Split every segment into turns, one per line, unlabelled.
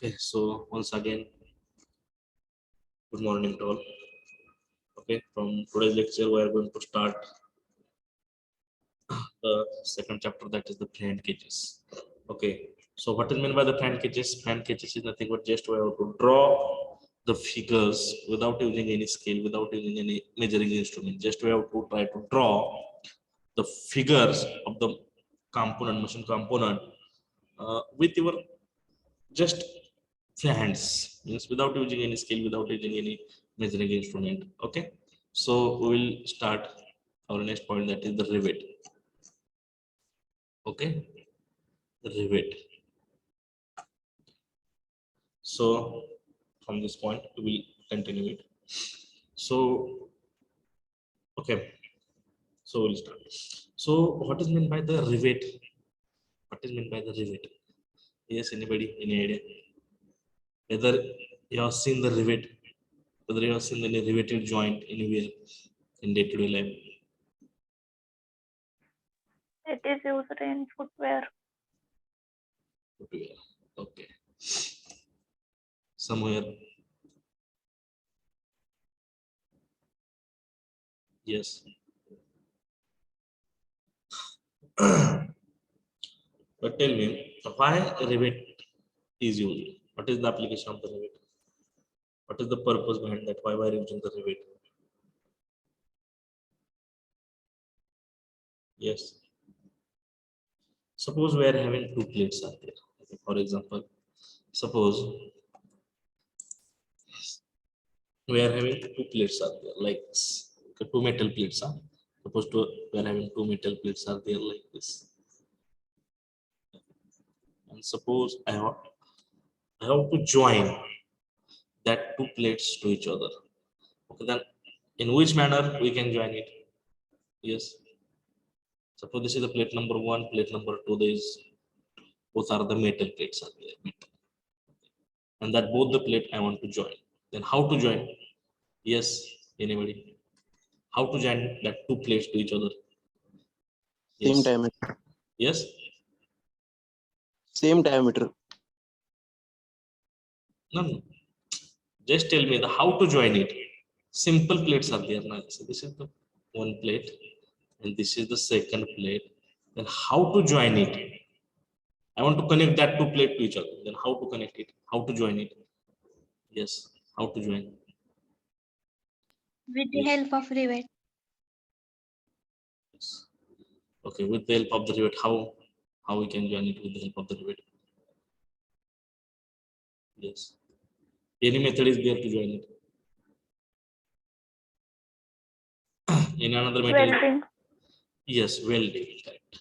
Okay, so once again, good morning to all. Okay, from today's lecture, we are going to start the second chapter, that is the plan cages. Okay, so what is meant by the plan cages? Plan cages is nothing but just we have to draw the figures without using any scale, without using any measuring instrument. Just we have to try to draw the figures of the component, machine component, with your just hands, means without using any scale, without using any measuring instrument. Okay, so we will start our next point, that is the rivet. Okay, rivet. So from this point we will continue it. So okay, so we'll start. So what is meant by the rivet? What is meant by the rivet? Yes, anybody, any idea? Whether you have seen the rivet, whether you have seen any riveted joint anywhere in day-to-day life?
It is used in footwear.
Footwear. Okay. Somewhere. Yes. But tell me, why rivet is used? What is the application of the rivet? What is the purpose behind that? Why we are using the rivet? Yes. Suppose we are having two plates out there. Okay, for example, suppose we are having two plates out there like this. Okay, two metal plates. Suppose we are having two metal plates out there like this. And suppose I have to join that two plates to each other. Okay, then in which manner we can join it? Yes. Suppose this is the plate number one, plate number two. Both are the metal plates are there, metal. And that both the plate I want to join. Then how to join? Yes, anybody? How to join that two plates to each other? Yes.
Same diameter.
Yes.
Same diameter.
No, no. Just tell me the how to join it. Simple plates are there now. So this is the one plate, and this is the second plate. Then how to join it? I want to connect that two plate to each other. Then how to connect it? How to join it? Yes. How to join?
With the
Yes.
help of rivet.
Yes. Okay. With the help of the rivet, how we can join it with the help of the rivet? Yes. Any method is there to join it. Any another method?
Welding.
Yes, welding. Correct.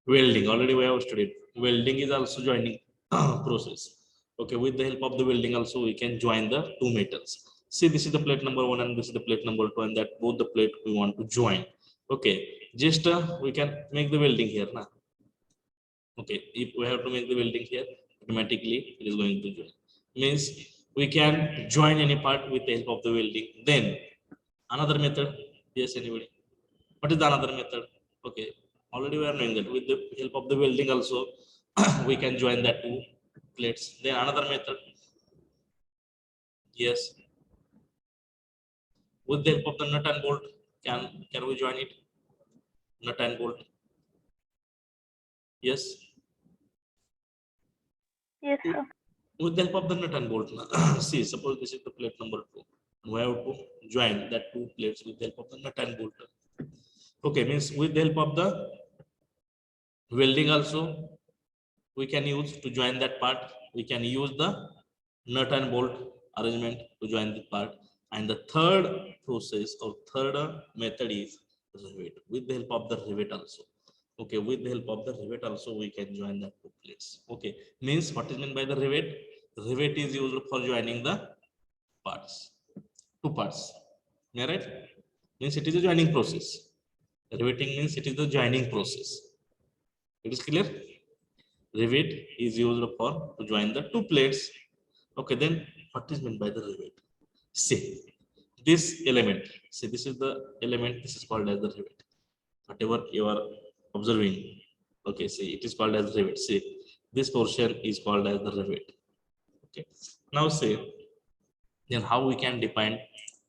Welding. Already we have studied. Welding is also joining process. Okay. With the help of the welding, also we can join the two metals. See, this is the plate number one and this is the plate number two, and that both the plate we want to join. Okay. Just we can make the welding here now. Okay, if we have to make the welding here, automatically it is going to join. Means we can join any part with the help of the welding. Then another method. Yes, anybody? What is the another method? Okay, already we are knowing that with the help of the welding also we can join that two plates. Then another method. Yes, with the help of the nut and bolt, can we join it? Nut and bolt. Yes.
Yes, sir.
With the help of the nut and bolt. See, suppose this is the plate number two. We have to join that two plates with the help of the nut and bolt. Okay, means with the help of the welding also we can use to join that part. We can use the nut and bolt arrangement to join the part. And the third process or third method is rivet. With the help of the rivet also. Okay, with the help of the rivet also we can join the two plates. Okay, means what is meant by the rivet? Rivet is used for joining the parts, two parts. Am I right? Means it is a joining process. Riveting means it is the joining process. It is clear? Rivet is used for to join the two plates. Okay, then what is meant by the rivet? See, this element. See, this is the element. This is called as the rivet. Whatever you are observing. Okay, see, it is called as rivet. See, This portion is called as the rivet. Okay. Now say, then how we can define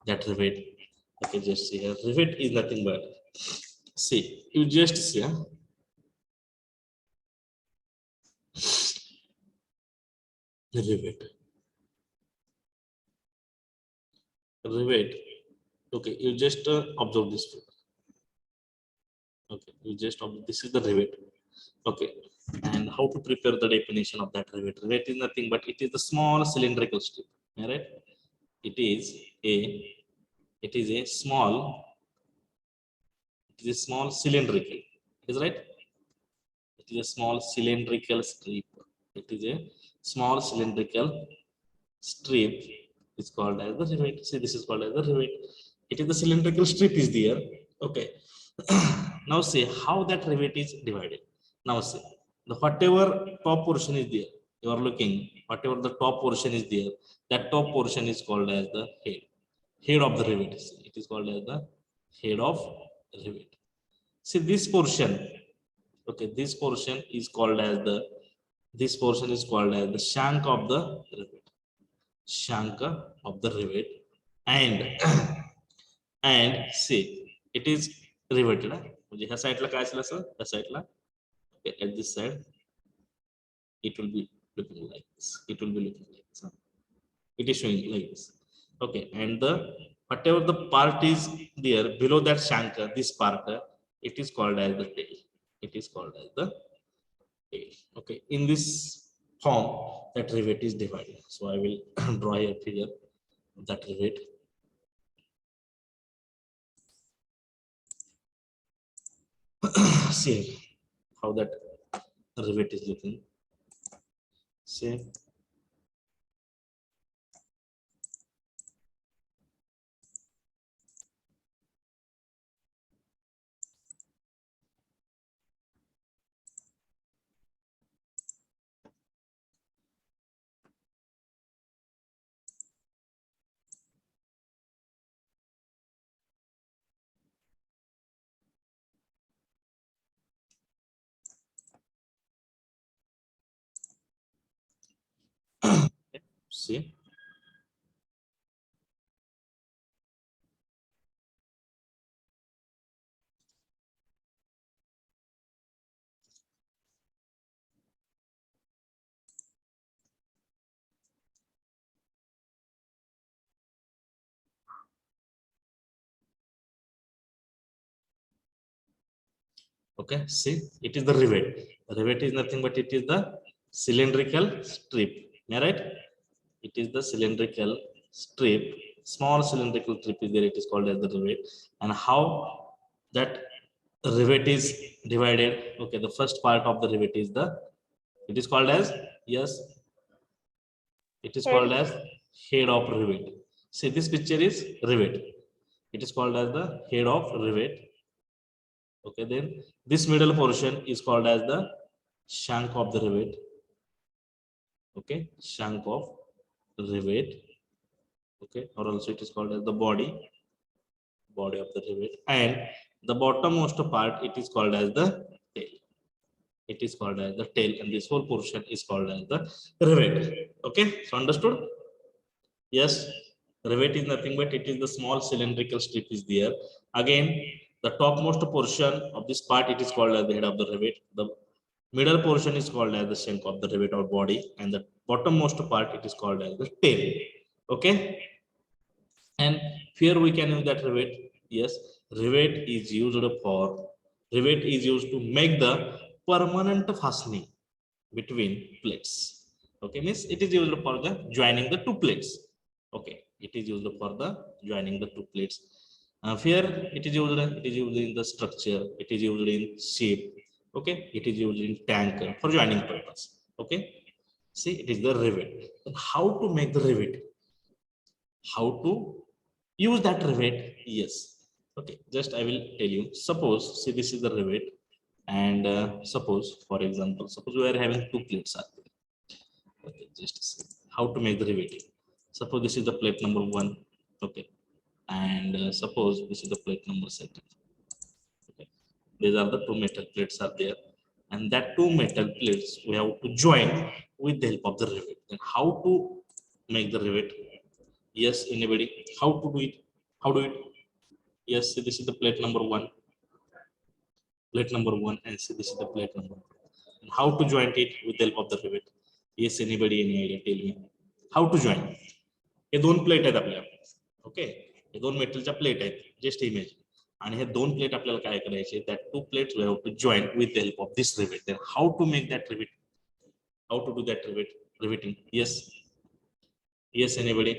that rivet? Okay, just see here. Rivet is nothing but, see, you just see, the rivet. Rivet. Okay, you just observe this. Okay, you just observe, this is the rivet. Okay, and how to prepare the definition of that rivet? Rivet is nothing but it is the small cylindrical strip. All right, it is a it is a small it is a small cylindrical. Is right? It is a small cylindrical strip. It is a small cylindrical strip is called as the rivet. See, this is called as the rivet. It is the cylindrical strip is there. Okay. Now see how that rivet is divided. Now see the whatever top portion is there, you are looking, whatever the top portion is there, that top portion is called as the head of the rivet. It is called as the head of rivet. See this portion. Okay, this portion is called as the shank of the rivet. Shank of the rivet, and and see it is riveted. म्हणजे ह्या साइडला काय असेल असं, ह्या साइडला at this side it will be looking like this. It will be looking like this. It is showing like this. Okay, and the whatever the part is there below that shank, this part, it is called as the tail. It is called as the tail. Okay, in this form that rivet is divided. So I will draw a figure of that rivet. See how that rivet is looking. See, see. Okay, see, it is the rivet. The rivet is nothing but it is the cylindrical strip. Yeah, right? It is the cylindrical strip, small cylindrical strip is there. It is called as the rivet. And how that rivet is divided? Okay, the first part of the rivet is the, it is called as, yes, it is
Head.
called as head of rivet. See, this picture is rivet. It is called as the head of rivet. Okay, then this middle portion is called as the shank of the rivet. Okay, shank of rivet. Okay, or also it is called as the body of the rivet, and the bottommost part it is called as the tail. It is called as the tail, and this whole portion is called as the rivet. Okay, so understood? Yes, rivet is nothing but it is the small cylindrical strip is there. Again, the topmost portion of this part it is called as the head of the rivet. The middle portion is called as the shank of the rivet or body, and the bottommost part it is called as the tail. Okay, and here we can use that rivet. Yes, rivet is used for, rivet is used to make the permanent fastening between plates. Okay, means it is used for the joining the two plates. Okay, it is used for the joining the two plates. Here it is used in the structure, it is used in shape. Okay, it is used in tank for joining purpose. Okay, see, it is the rivet. And how to make the rivet? How to use that rivet? Yes. Okay, just I will tell you. Suppose, see, this is the rivet, and suppose, for example, suppose we are having two plates are there. Okay, just see how to make the rivet. Suppose this is the plate number 1. Okay, and suppose this is the plate number 2. Okay, these are the two metal plates are there. and that two metal plates we have to join with the help of the rivet. Then how to make the rivet? Yes, anybody? How to do it? How do it? Yes, see, this is the plate number one, and see, this is the plate number two. And how to join it with the help of the rivet? Yes, anybody? Any idea? Tell me. How to join? हे दोन plate आहेत आपल्या. Okay, हे दोन मेटलच्या plate आहेत. Just image. आणि हे दोन plate आपल्याला काय करायचे? That two plates we have to join with the help of this rivet. Then how to make that rivet? How to do that riveting? Yes. Yes, anybody?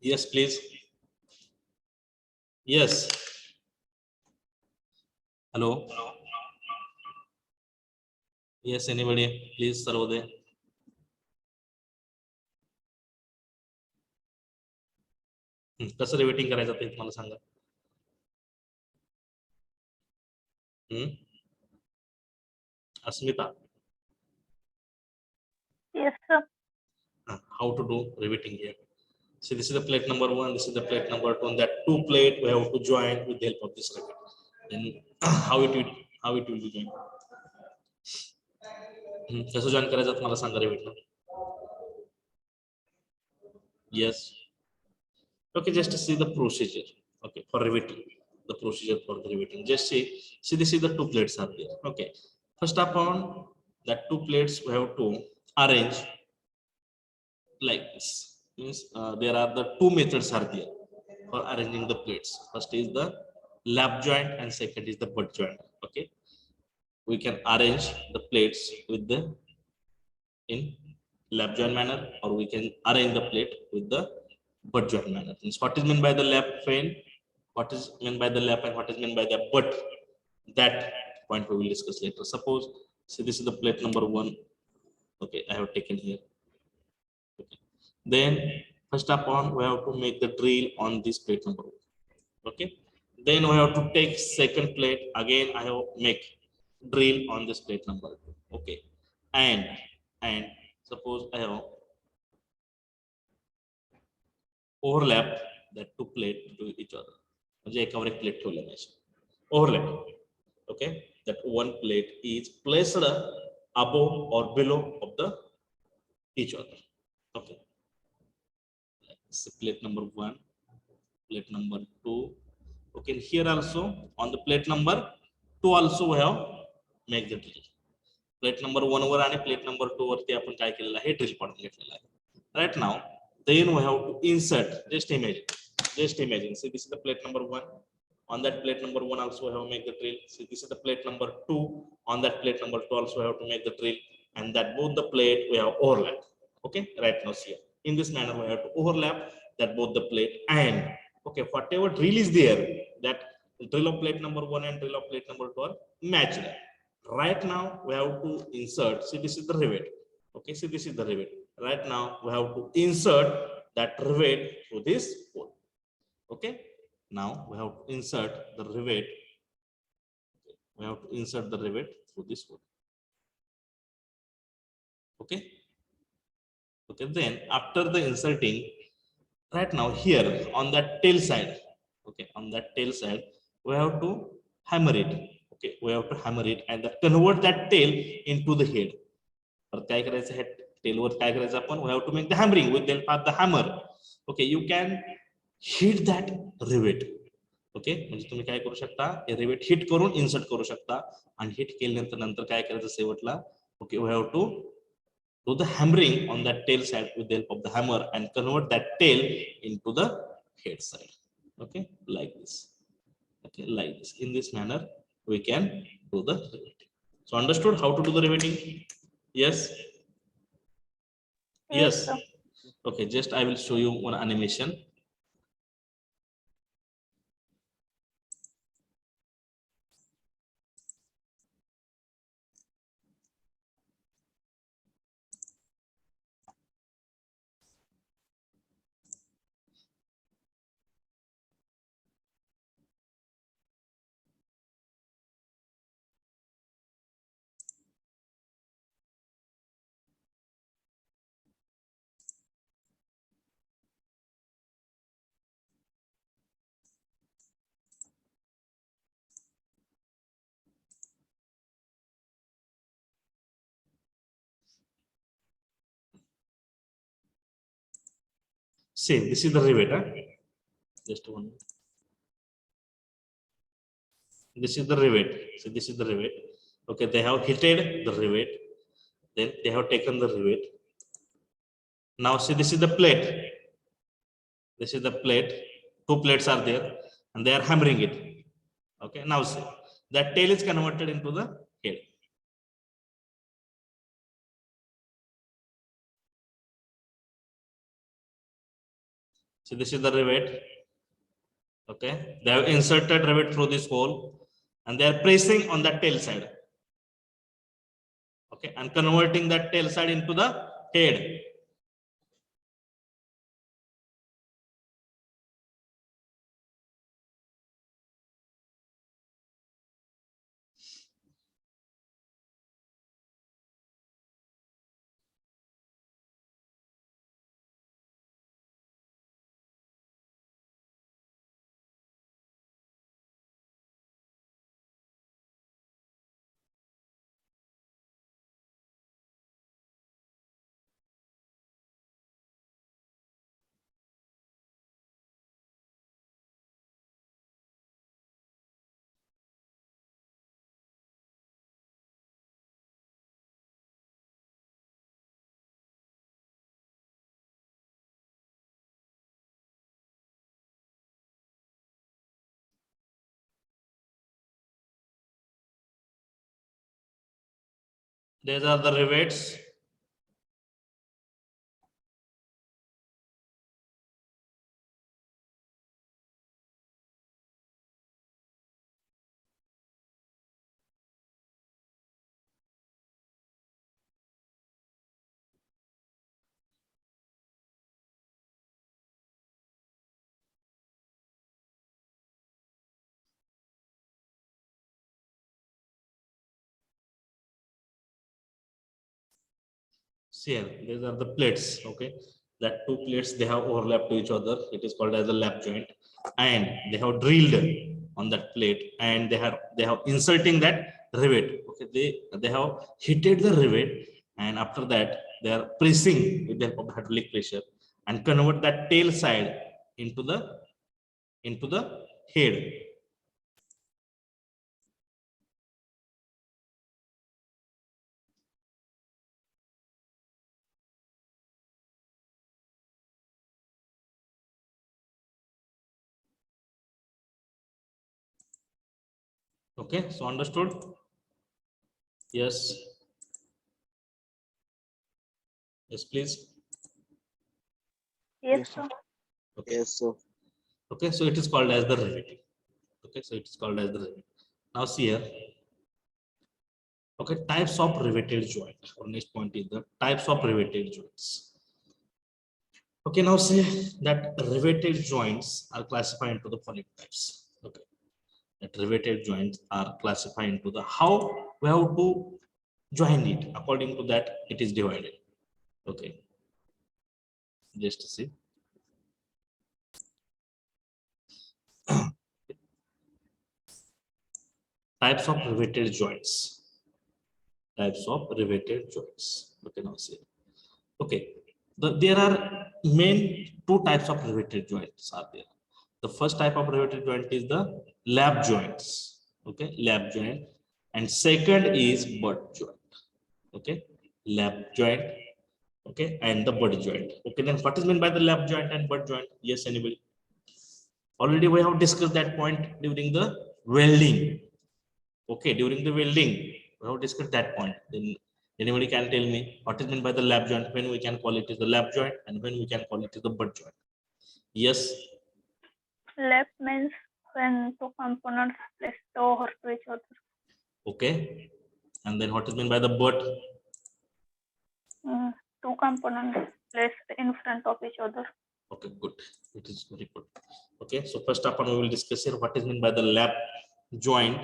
Yes, please. Yes. Hello. Yes, anybody? Please, Sarvode. कसं riveting करायचं ते मला सांगा. Asmita.
Yes, sir.
How to do riveting here? See, this is the plate number one, this is the plate number two, and that two plate we have to join with the help of this rivet. Then how it will be joined? कसं join करायचं तुम्हाला सांगा रिवेटला. Yes. Okay, just see the procedure. Okay, for riveting, the procedure for the riveting. Just see this is the two plates are there. Okay, first upon that two plates we have to arrange like this. Means there are the two methods are there for arranging the plates. First is the lap joint and second is the butt joint. Okay, we can arrange the plates with the in lap joint manner, or we can arrange the plate with the butt joint manner. Means what is meant by the lap vein, what is meant by the lap, and what is meant by the butt, that point we will discuss later. Suppose, see, this is the plate number one. Okay, I have taken here. Okay. Then first upon we have to make the drill on this plate number one. Okay, then we have to take second plate again. I have make drill on this plate number two. Okay, and suppose I have overlap that two plate to each other. म्हणजे एकावर एक plate ठेवले पाहिजे. Overlap. Okay, that one plate is placed above or below of the each other. Okay, so plate number one, plate number two. Okay, here also on the plate number two also we have make the drill. Plate number one वर आणि plate number two वरती आपण काय केलेलं आहे? drill पाडून घेतलेला आहे. Right now, then we have to insert. Just imagine. See, this is the plate number one. On that plate number one also we have to make the drill. See, this is the plate number two. On that plate number two also we have to make the drill, and that both the plate we have overlap. Okay, right now see, in this manner we have to overlap that both the plate, and okay, whatever drill is there, that drill of plate number one and drill of plate number two are matched. Right now we have to insert. See, this is the rivet. Okay, see, this is the rivet. Right now we have to insert that rivet through this hole. Okay, now we have to insert the rivet. We have to insert the rivet through this hole. Okay, okay, then after the inserting, right now here on that tail side, okay, on that tail side we have to hammer it. Okay, we have to hammer it and convert that tail into the head. तर काय करायचं, head टेलवर काय करायचं आपण? we have to make the hammering with the help of the hammer. Okay, you can hit that rivet. Okay, म्हणजे तुम्ही काय करू शकता, हे रिवेट हिट करून इन्सर्ट करू शकता, आणि हिट केल्यानंतर नंतर काय करायचं शेवटला? Okay, we have to do the hammering on that tail side with the help of the hammer and convert that tail into the head side. Okay, like this. Okay, like this. In this manner we can do the riveting. So understood how to do the riveting? Yes. Yes. Okay, just I will show you one animation. See, this is the rivet. Just one. This is the rivet. So this is the rivet. Okay, they have heated the rivet. Then they have taken the rivet. Now see, this is the plate. This is the plate. Two plates are there, and they are hammering it. Okay, now see, that tail is converted into the head. So this is the rivet. Okay, they have inserted rivet through this hole, and they are pressing on that tail side. Okay, and converting that tail side into the head. These are the rivets. See here, these are the plates. Okay, that two plates, they have overlapped to each other. It is called as a lap joint, and they have drilled on that plate, and they have inserting that rivet. Okay, they have heated the rivet, and after that they are pressing with the help of hydraulic pressure and convert that tail side into the head. Okay, so understood? Yes. Yes, please.
Yes,
Yes, sir.
sir.
Okay.
Yes, sir.
Okay, so it is called as the riveting. Okay, so it is called as the rivet. Now see here. Okay, types of riveted joint. Our next point is the types of riveted joints. Okay, now say that riveted joints are classified into the following types. Okay, that riveted joints are classified into the how we have to join it. According to that, it is divided. Okay, just see. Types of riveted joints. Types of riveted joints. Okay, now see. Okay, there are main two types of riveted joints are there. The first type of riveted joint is the lap joints. Okay, lap joint, and second is butt joint. Okay, lap joint. Okay, and the butt joint. Okay, then what is meant by the lap joint and butt joint? Yes, anybody? Already we have discussed that point during the welding. Okay, during the welding, we have discussed that point. Then anybody can tell me what is meant by the lap joint, when we can call it is the lap joint, and when we can call it is the butt joint. Yes.
Lap means when two components placed over to each other.
Okay. And then what is meant by the butt?
Two components placed in front of each other.
Okay, good. It is very good. Okay, so first up, we will discuss here what is meant by the lap joint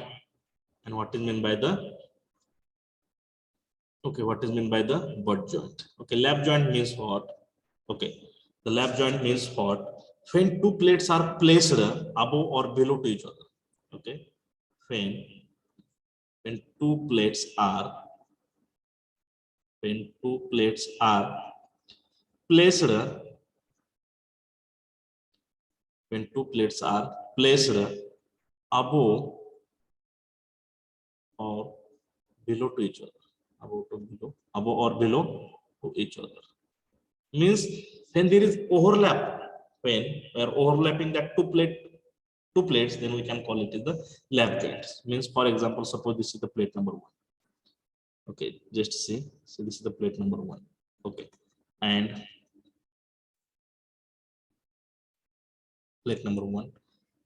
and what is meant by the what is meant by the butt joint. Okay, lap joint means what? Okay, the lap joint means what? When two plates are placed above or below to each other. Okay, when two plates are placed when two plates are placed above or below to each other, above or below to each other. Means when there is overlap, when we are overlapping that two plates, then we can call it is the lap joints. Means for example, suppose this is the plate number 1. Okay, just see. So this is the plate number 1. Okay, and plate number 1,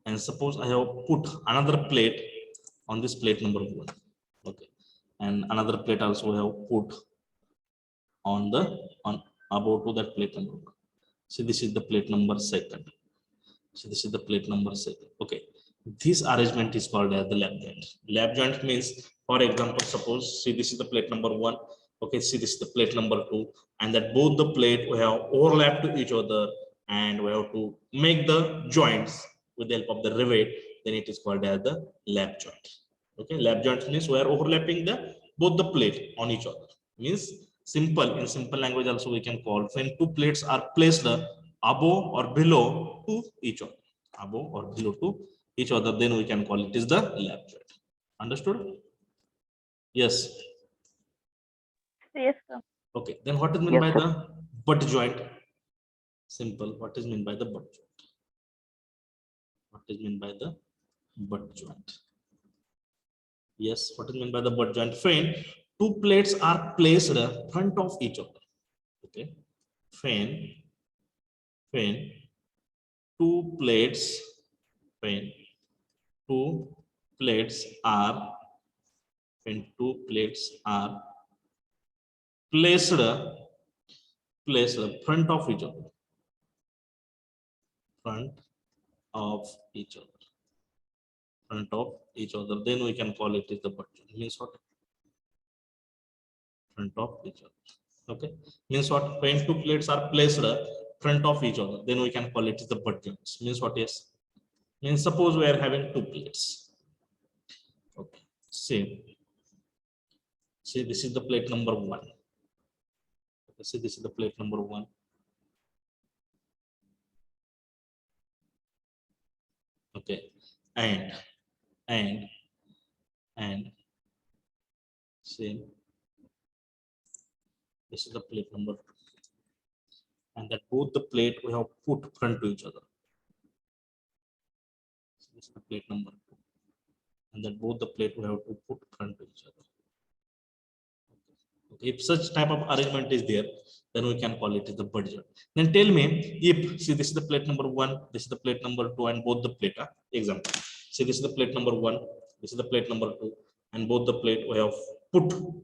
and suppose I have put another plate on this plate number 1. Okay, and another plate also I have put on the on above to that plate number 1. So this is the plate number 2. So this is the plate number 2. Okay, this arrangement is called as the lap joint. Lap joint means, for example, suppose see this is the plate number 1. Okay, see this is the plate number 2, and that both the plate we have overlap to each other, and we have to make the joints with the help of the rivet. Then it is called as the lap joint. Okay, lap joint means we are overlapping the both the plate on each other. Means simple, in simple language also we can call when two plates are placed above or below to each other, above or below to each other, then we can call it is the lap joint. Understood? Yes.
Yes, sir.
Okay, then what is meant
Yes,
by
sir.
the butt joint? Simple. What is meant by the butt joint? What is meant by the butt joint? Yes, what is meant by the butt joint? When two plates are placed front of each other. Okay, when two plates when two plates are placed front of each other, front of each other, then we can call it is the butt joint. Means what? Front of each other. Okay, means what? When two plates are placed front of each other, then we can call it is the butt joints. Means what? Yes, means suppose we are having two plates. Okay, see this is the plate number 1. Okay, see this is the plate number 1. Okay, and same, this is the plate number 2, and that both the plate we have put front to each other. So this is the plate number 2, and that both the plate we have to put front to each other. Okay. If such type of arrangement is there, then we can call it is the butt joint. Then tell me, if see this is the plate number 1, this is the plate number 2, and both the plate are example. See this is the plate number 1, this is the plate number 2, and both the plate we have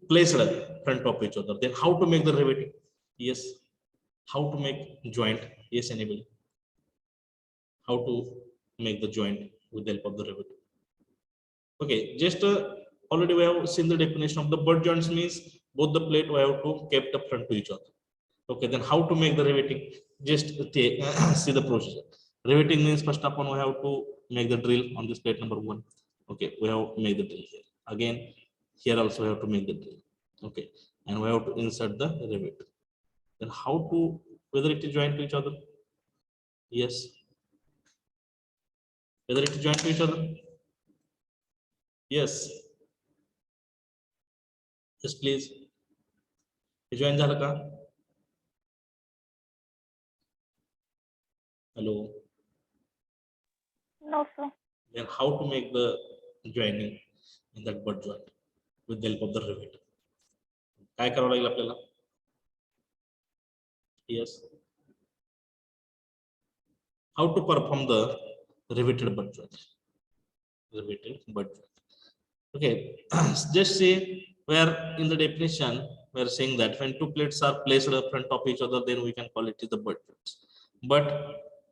placed front of each other. Then how to make the riveting? Yes, how to make joint? Yes, anybody? How to make the joint with the help of the rivet? Okay, just already we have seen the definition of the butt joints. Means both the plate we have to kept up front to each other. Okay, then how to make the riveting? Just take, see the procedure. Riveting means first of all we have to make the drill on this plate number 1. Okay, we have made the drill here. Again, here also we have to make the drill. Okay, and we have to insert the rivet. Then how to, whether it is joined to each other? Yes, whether it is joined to each other? Yes, yes, please. Join झालं का? Hello.
No, sir.
Then how to make the joining in that butt joint with the help of the rivet? काय करावं लागेल आपल्याला? Yes. How to perform the riveted butt joint? Riveted butt joint. Okay, just see where in the definition we are saying that when two plates are placed in front of each other, then we can call it the butt joints. But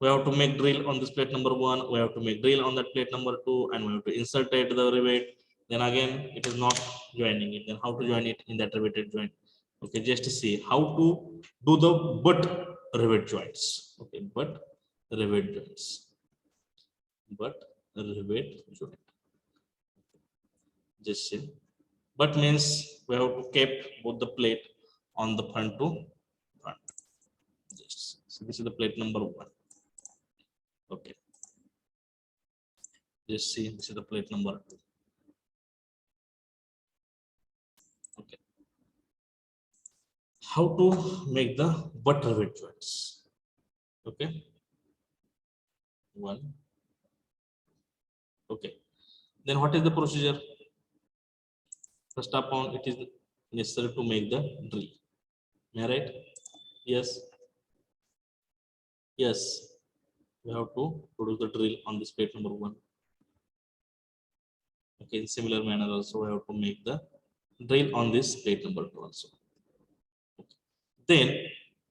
we have to make drill on this plate number 1, we have to make drill on that plate number 2, and we have to insert it the rivet. Then again it is not joining it. Then how to join it in that riveted joint? Okay, just see how to do the butt rivet joints. Okay, butt rivet joints, butt rivet joint. Just see, but means we have to keep both the plate on the front to front. Just so this is the plate number 1. Okay, Just see, this is the plate number 2. Okay. How to make the butt rivet joints? Okay. 1. Okay. Then what is the procedure? First upon, it is necessary to make the drill. Am I right? Yes. Yes. We have to produce the drill on this plate number 1. Okay. In similar manner, also we have to make the drill on this plate number 2 also. Okay. Then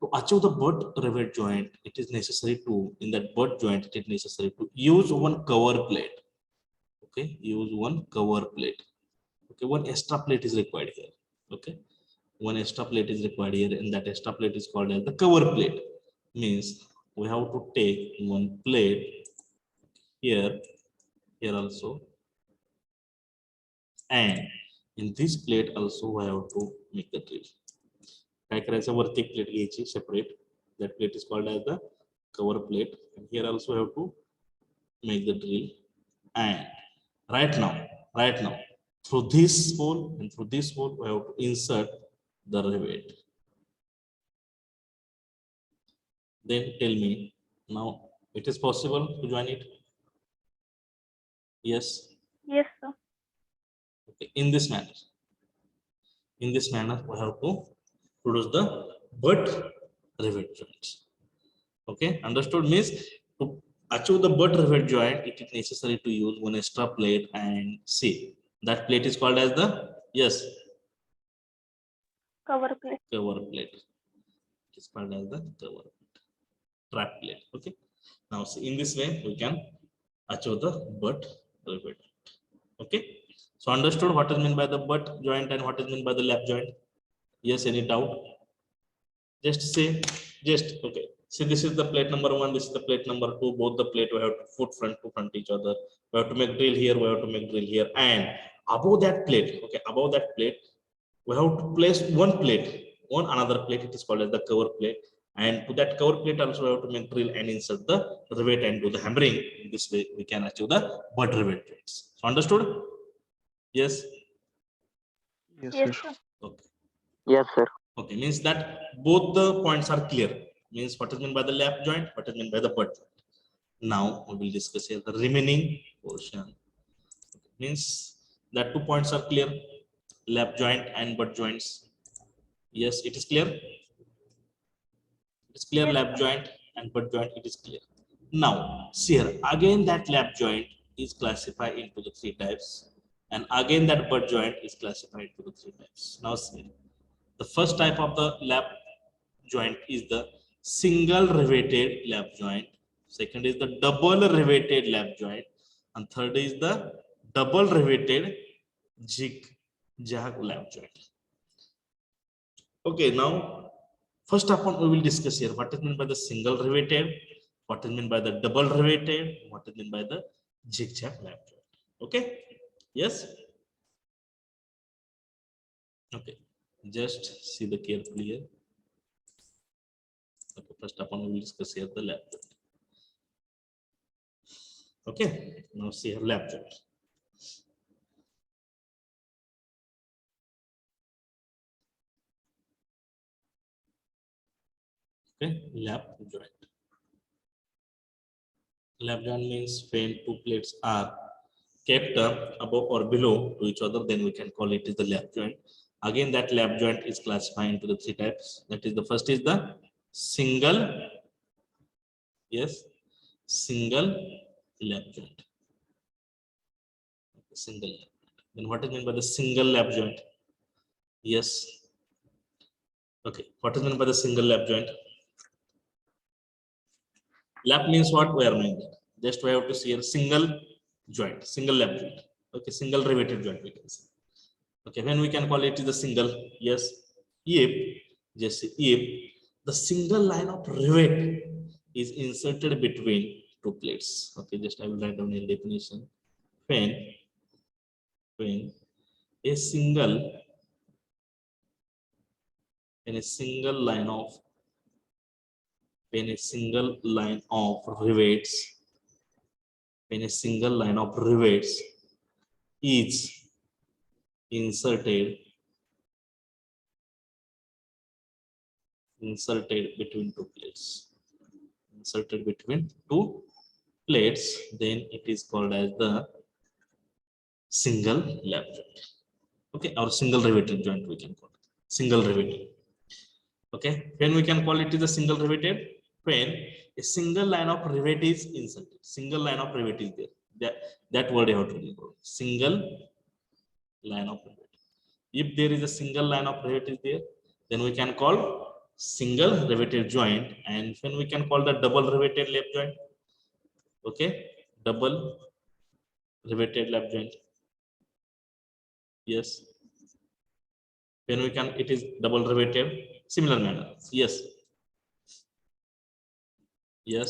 to achieve the butt rivet joint, it is necessary to, in that butt joint, it is necessary to use one cover plate. Okay. Use one cover plate. Okay. One extra plate is required here. Okay. One extra plate is required here, and that extra plate is called as the cover plate. Means we have to take one plate here also, and in this plate also we have to make the drill. काय करायचं, वरती एक plate घ्यायची separate. That plate is called as the cover plate, and here also we have to make the drill. And right now through this hole and through this hole we have to insert the rivet. Then tell me, now it is possible to join it? Yes.
Yes, sir.
Okay. In this manner we have to produce the butt rivet joints. Okay, understood? Means to achieve the butt rivet joint, it is necessary to use one extra plate, and see that plate is called as the, yes,
Cover plate.
cover plate. It is called as the cover plate, trap plate. Okay. Now see, in this way we can achieve the butt rivet. Okay. So understood what is meant by the butt joint and what is meant by the lap joint? Yes, any doubt? Just say, just okay. See, this is the plate number 1, this is the plate number 2. Both the plate we have to put front to front each other. We have to make drill here, we have to make drill here, and above that plate, okay, above that plate, we have to place one plate on another plate. It is called as the cover plate, and to that cover plate also we have to make drill and insert the rivet and do the hammering. In this way, we can achieve the butt rivet joints. So understood? Yes.
Yes,
Yes,
sir.
sir.
Okay.
Yes, sir.
Okay, means that both the points are clear. Means what is meant by the lap joint, what is meant by the butt joint. Now we will discuss here the remaining portion. Means that 2 points are clear, lap joint and butt joints. Yes, it is clear. It's clear.
Yes,
Lap
sir.
joint and butt joint, it is clear. Now see here, again that lap joint is classified into the 3 types, and again that butt joint is classified into the 3 types. Now see, the first type of the lap joint is the single riveted lap joint. Second is the double riveted lap joint, and third is the double riveted zigzag lap joint. Okay, now first of all we will discuss here what is meant by the single riveted, what is meant by the double riveted, what is meant by the zigzag lap joint. Okay, yes. Okay, just see the carefully here. Okay, first of all we will discuss here the lap joint. Okay, now see here lap joint. Okay, lap joint. Lap joint means when 2 plates are kept above or below to each other, then we can call it is the lap joint. Again, that lap joint is classified into the 3 types. That is, the first is the single, yes, single lap joint. Single lap joint. Then what is meant by the single lap joint? Yes. Okay, what is meant by the single lap joint? Lap means what? We are knowing that. Just we have to see a single joint, single lap joint. Okay, single riveted joint we can say. Okay, when we can call it is the single? Yes, if, just say if the single line of rivet is inserted between 2 plates. Okay, just I will write down a definition. When a single line of rivets when a single line of rivets is inserted between two plates. Inserted between two plates, then it is called as the single lap joint. Okay, or single riveted joint we can call it. Single riveted. Okay, when we can call it is a single riveted, when a single line of rivet is inserted. Single line of rivet is there. That word you have to remember. Single line of rivet. If there is a single line of rivet is there, then we can call single riveted joint. And when we can call the double riveted lap joint. Okay, double riveted lap joint. Yes, when we can, it is double riveted, similar manner. Yes, yes.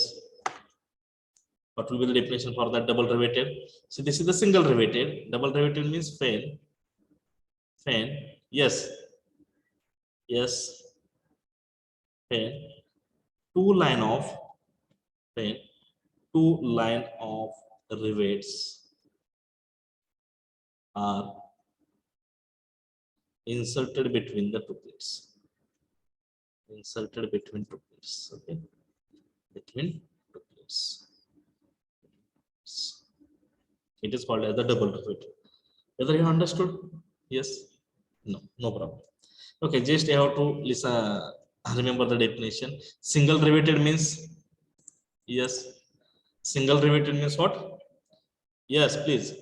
What will be the definition for that double riveted? So this is the single riveted. Double riveted means fan. Yes, yes, fan. Two line of fan. Two line of rivets are inserted between the two plates. Inserted between two plates. Okay, between two plates. It is called as the double rivet. Whether you understood? Yes. No, no problem. Okay, just I have to listen. Remember the definition. Single riveted means, yes. Single riveted means what? Yes, please.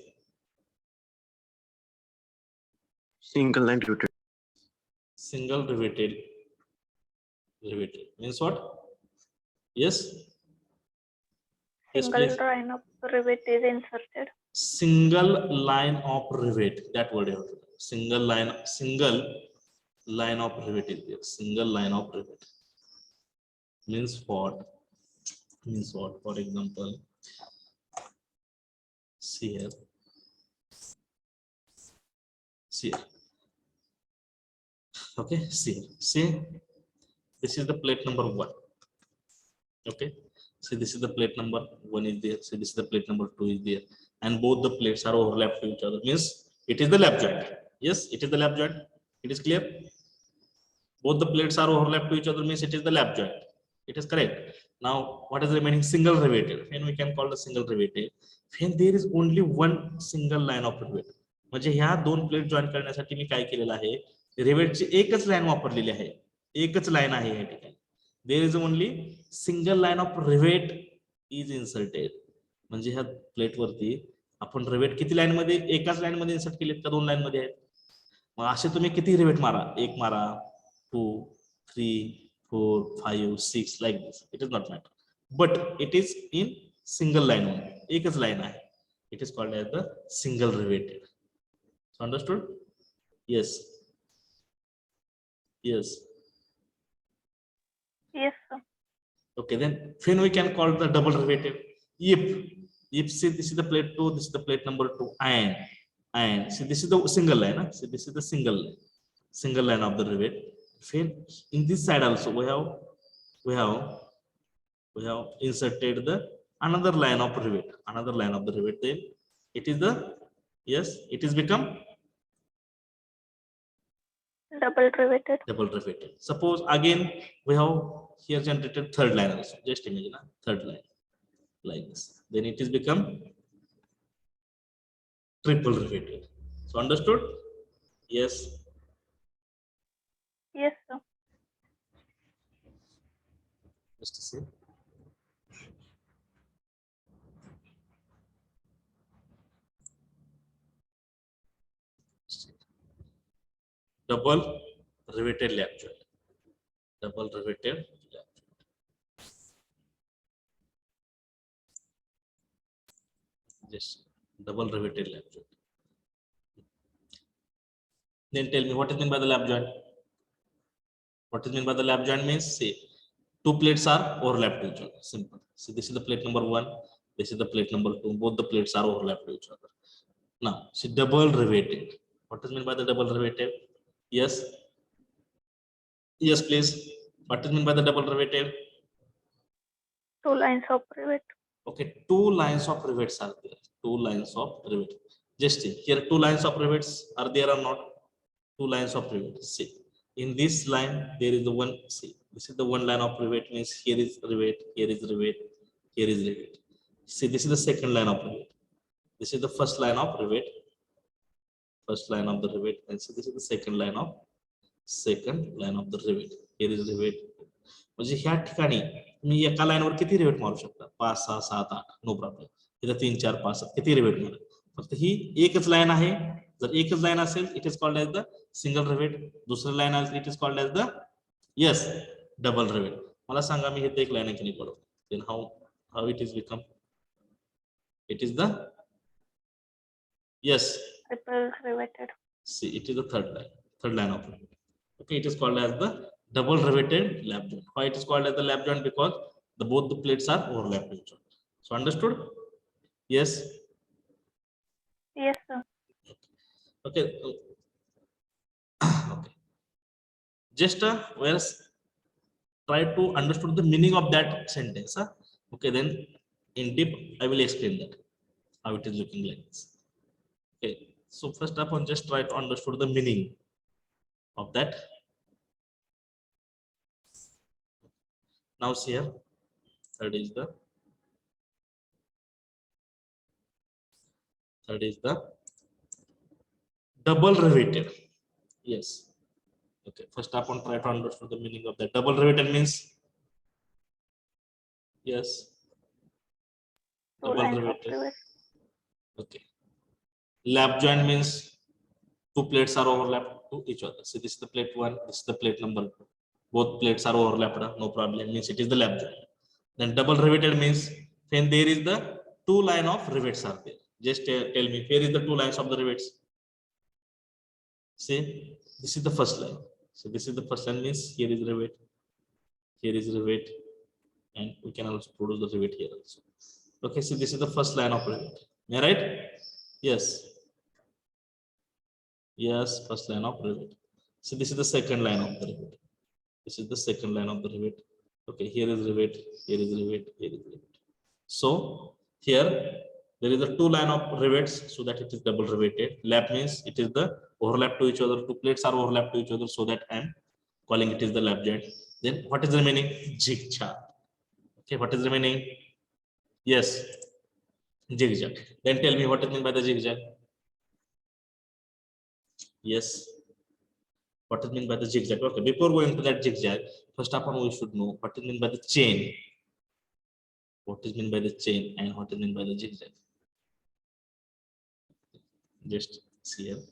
Single line riveted.
Single riveted means what? Yes. Yes,
Single
please.
line of rivet is inserted.
Single line of rivet. That word you have to know. Single line of rivet is there. Single line of rivet means what? Means what? For example, see here. See here. Okay, see here. See, this is the plate number 1. Okay, see, this is the plate number 1 is there. See, this is the plate number 2 is there, and both the plates are overlapped to each other. Means it is the lap joint. Yes, it is the lap joint. It is clear. Both the plates are overlapped to each other. Means it is the lap joint. It is correct. Now, what is remaining? Single riveted. When we can call the single riveted, when there is only one single line of rivet. म्हणजे ह्या दोन plate join करण्यासाठी मी काय केलेलं आहे, रिवेटची एकच line वापरलेली आहे. एकच लाईन आहे या ठिकाणी. There is only single line of rivet is inserted. म्हणजे ह्या प्लेट वरती आपण रिवेट किती लाईन मध्ये, एकाच लाईन मध्ये इन्सर्ट केलेत का दोन लाईन मध्ये आहेत? मग असे तुम्ही किती रिवेट मारा, एक मारा, 2, 3, 4, 5, 6 like this. It is not matter, but it is in single line only. एकच लाईन आहे. It is called as the single riveted. So understood? Yes. Yes.
Yes, sir.
Okay, then when we can call the double riveted? If see, this is the plate 2, this is the plate number 2, and see, this is the single line. Huh? See, this is the single line of the rivet. When in this side also we have inserted the another line of rivet. Then it is the, yes, it is become
Double riveted.
Suppose again we have here generated third line also. Just imagine third line like this. Then it is become triple riveted. So understood? Yes.
Yes, sir.
Just to see. Double riveted lap joint. Double riveted lap joint. Yes, double riveted lap joint. Then tell me what is meant by the lap joint? What is meant by the lap joint means, say, two plates are overlapped to each other. Simple. See, this is the plate number 1. This is the plate number 2. Both the plates are overlapped to each other. Now, see, double riveted. What is meant by the double riveted? Yes. Yes, please. What is meant by the double riveted?
Two lines of rivet.
Okay, two lines of rivets are there. Two lines of rivet. Just see here, two lines of rivets are there or not? Two lines of rivet. See, in this line there is the one. See, this is the one line of rivet. Means here is rivet, here is rivet, here is rivet. See, this is the second line of rivet. This is the first line of rivet. First line of the rivet, and so this is the second line of the rivet. Here is rivet. म्हणजे ह्या ठिकाणी तुम्ही एका लाईनवर किती rivet मारू शकता? 5 6 7 8 no problem. इथं 3 4 5 7 किती रिवेट मारू? फक्त ही एकच लाईन आहे. जर एकच लाईन असेल it is called as the single rivet. दुसरी लाईन असेल it is called as the yes double rivet. मला सांगा मी हे एक लाईन आहे की नाही बरोबर. Then how it is become? It is the yes
triple riveted.
see it is the third line of it. Okay, it is called as the double riveted lap joint. Why it is called as the lap joint? Because both the plates are overlapped each other. So understood? Yes.
Yes, sir.
Okay. Okay, just whereas try to understood the meaning of that sentence, huh? Okay, then in deep I will explain that how it is looking like this. Okay, so first up on just try to understand the meaning of that. Now see here, third is the double riveted. Yes. Okay, first up on try to understand the meaning of that. Double riveted means yes.
Two
Double
lines of
riveted.
rivet.
Okay. Lap joint means two plates are overlapped to each other. So this is the plate 1, this is the plate number 2. Both plates are overlapped, no problem. Means it is the lap joint. Then double riveted means when there is the two line of rivets are there. Just tell me, where is the two lines of the rivets? See, this is the first line. So this is the first line means here is rivet, here is rivet, and we can also produce the rivet here also. Okay, so this is the first line of rivet. Am I right? Yes. Yes, first line of rivet. So this is the second line of the rivet. This is the second line of the rivet. Okay, here is rivet, here is rivet, here is rivet. So here there is a two line of rivets, so that it is double riveted. Lap means it is the overlap to each other. Two plates are overlapped to each other, so that I am calling it is the lap joint. Then what is the remaining? Zigzag. Okay, what is the remaining? Yes, zigzag. Then tell me what is meant by the zigzag? Yes. What is meant by the zigzag? Okay, before going to that zigzag, first of all we should know what is meant by the chain. What is meant by the chain and what is meant by the zigzag? Just see here.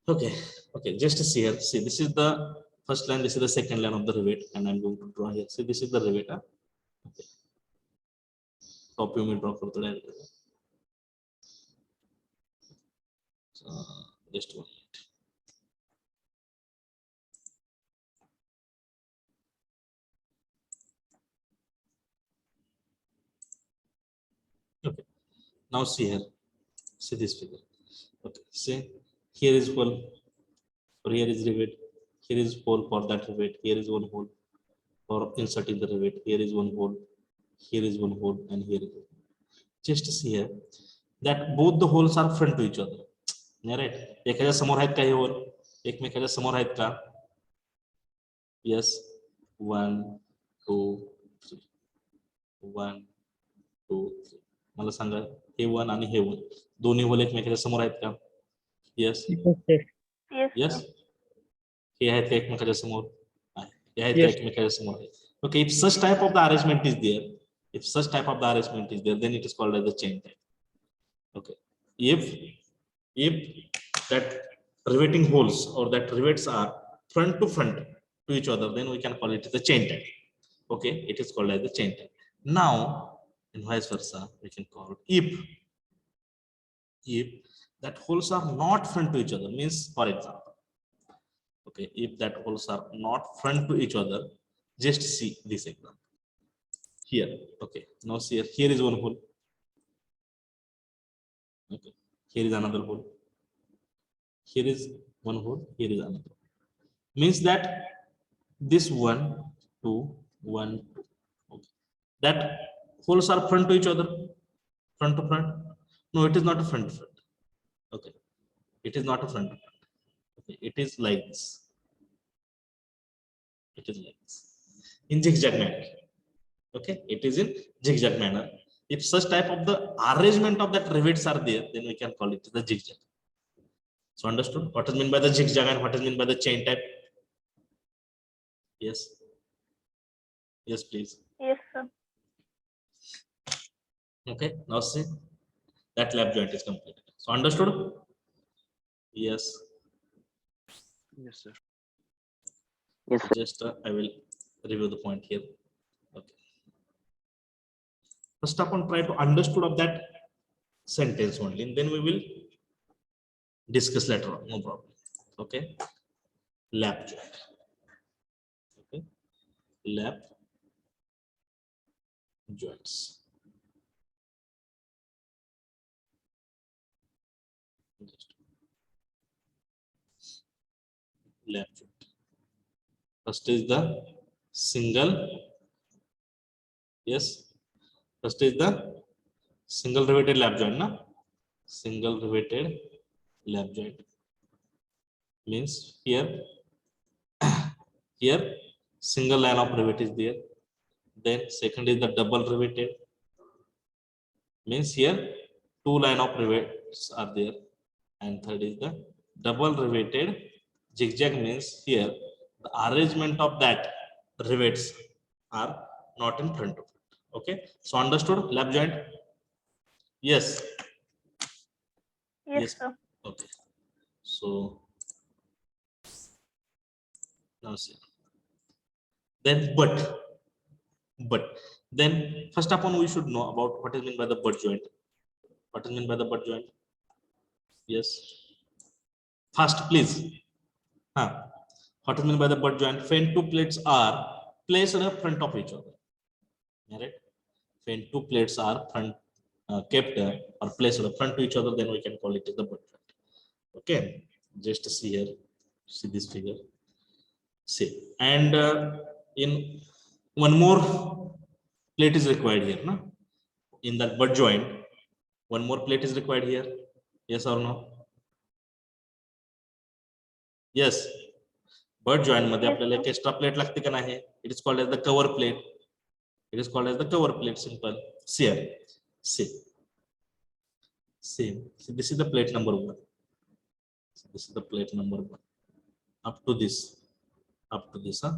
Okay, okay, just see here. See, this is the first line, this is the second line of the rivet, and I'm going to draw here. See, this is the rivet. Huh? Okay. Top you may draw for the line. Just 1 minute. Okay, now see here. See this figure. Okay, see here is hole, or here is rivet, here is hole for that rivet, here is one hole for inserting the rivet, here is one hole, here is one hole, and here is one. Just see here that both the holes are front to each other. Right? एखाद्या समोर आहेत का हे whole? एकमेकाच्या समोर आहेत का? Yes, 1 2 3 1 2 3. मला सांगा हे 1 आणि हे 1 दोन्ही होल एकमेकाच्या समोर आहेत का? Yes.
Yes,
Yes.
sir.
हे आहेत एकमेकाच्या समोर आहे. हे आहेत एकमेकाच्या समोर आहे. Okay, if such type of the arrangement is there, then it is called as the chain type. Okay, if that riveting holes or that rivets are front to each other, then we can call it the chain type. Okay, it is called as the chain type. Now in vice versa we can call if that holes are not front to each other, means for example, okay, if that holes are not front to each other, just see this example here. Okay, now see here is one hole. Okay, here is another hole, here is one hole, here is another. Means that this 1 2 1 2. Okay, that Holes are front to each other. Front to front. No, it is not a front to front. Okay. It is not a front to front. Okay. It is like this. It is like this. In zigzag manner. Okay. It is in zigzag manner. If such type of the arrangement of that rivets are there, then we can call it the zigzag. So understood what is meant by the zigzag and what is meant by the chain type? Yes. Yes, please.
Yes, sir.
Okay. Now see that lap joint is completed. So understood? Yes.
Yes, sir.
Yes, sir.
Just I will review the point here. Okay. First up on try to understood of that sentence only, and then we will discuss later on. No problem. Okay. Lap joint. Okay. Lap joints. Lap joint. First is the single. Yes. First is the single riveted lap joint. Na? Single riveted lap joint means here single line of rivet is there. Then second is the double riveted means here two line of rivets are there, and third is the double riveted zigzag means here the arrangement of that rivets are not in front of it. Okay, so understood lap joint? Yes.
Yes,
Yes.
sir.
Okay, so now see, then but then first upon we should know about what is meant by the butt joint. What is meant by the butt joint? Yes, fast please. What is meant by the butt joint? When two plates are placed in front of each other. Right? When two plates are kept or placed in front to each other, then we can call it the butt joint. Okay, just see here, see this figure. See, and in one more plate is required here, no? In that butt joint, one more plate is required here. Yes or no? Yes. Butt joint मध्ये
Yes,
आपल्याला
sir.
एक extra plate लागते का नाही? It is called as the cover plate. It is called as the cover plate. Simple. See here. See. See. See. This is the plate number 1. This is the plate number 1. Up to this. Up to this. Huh?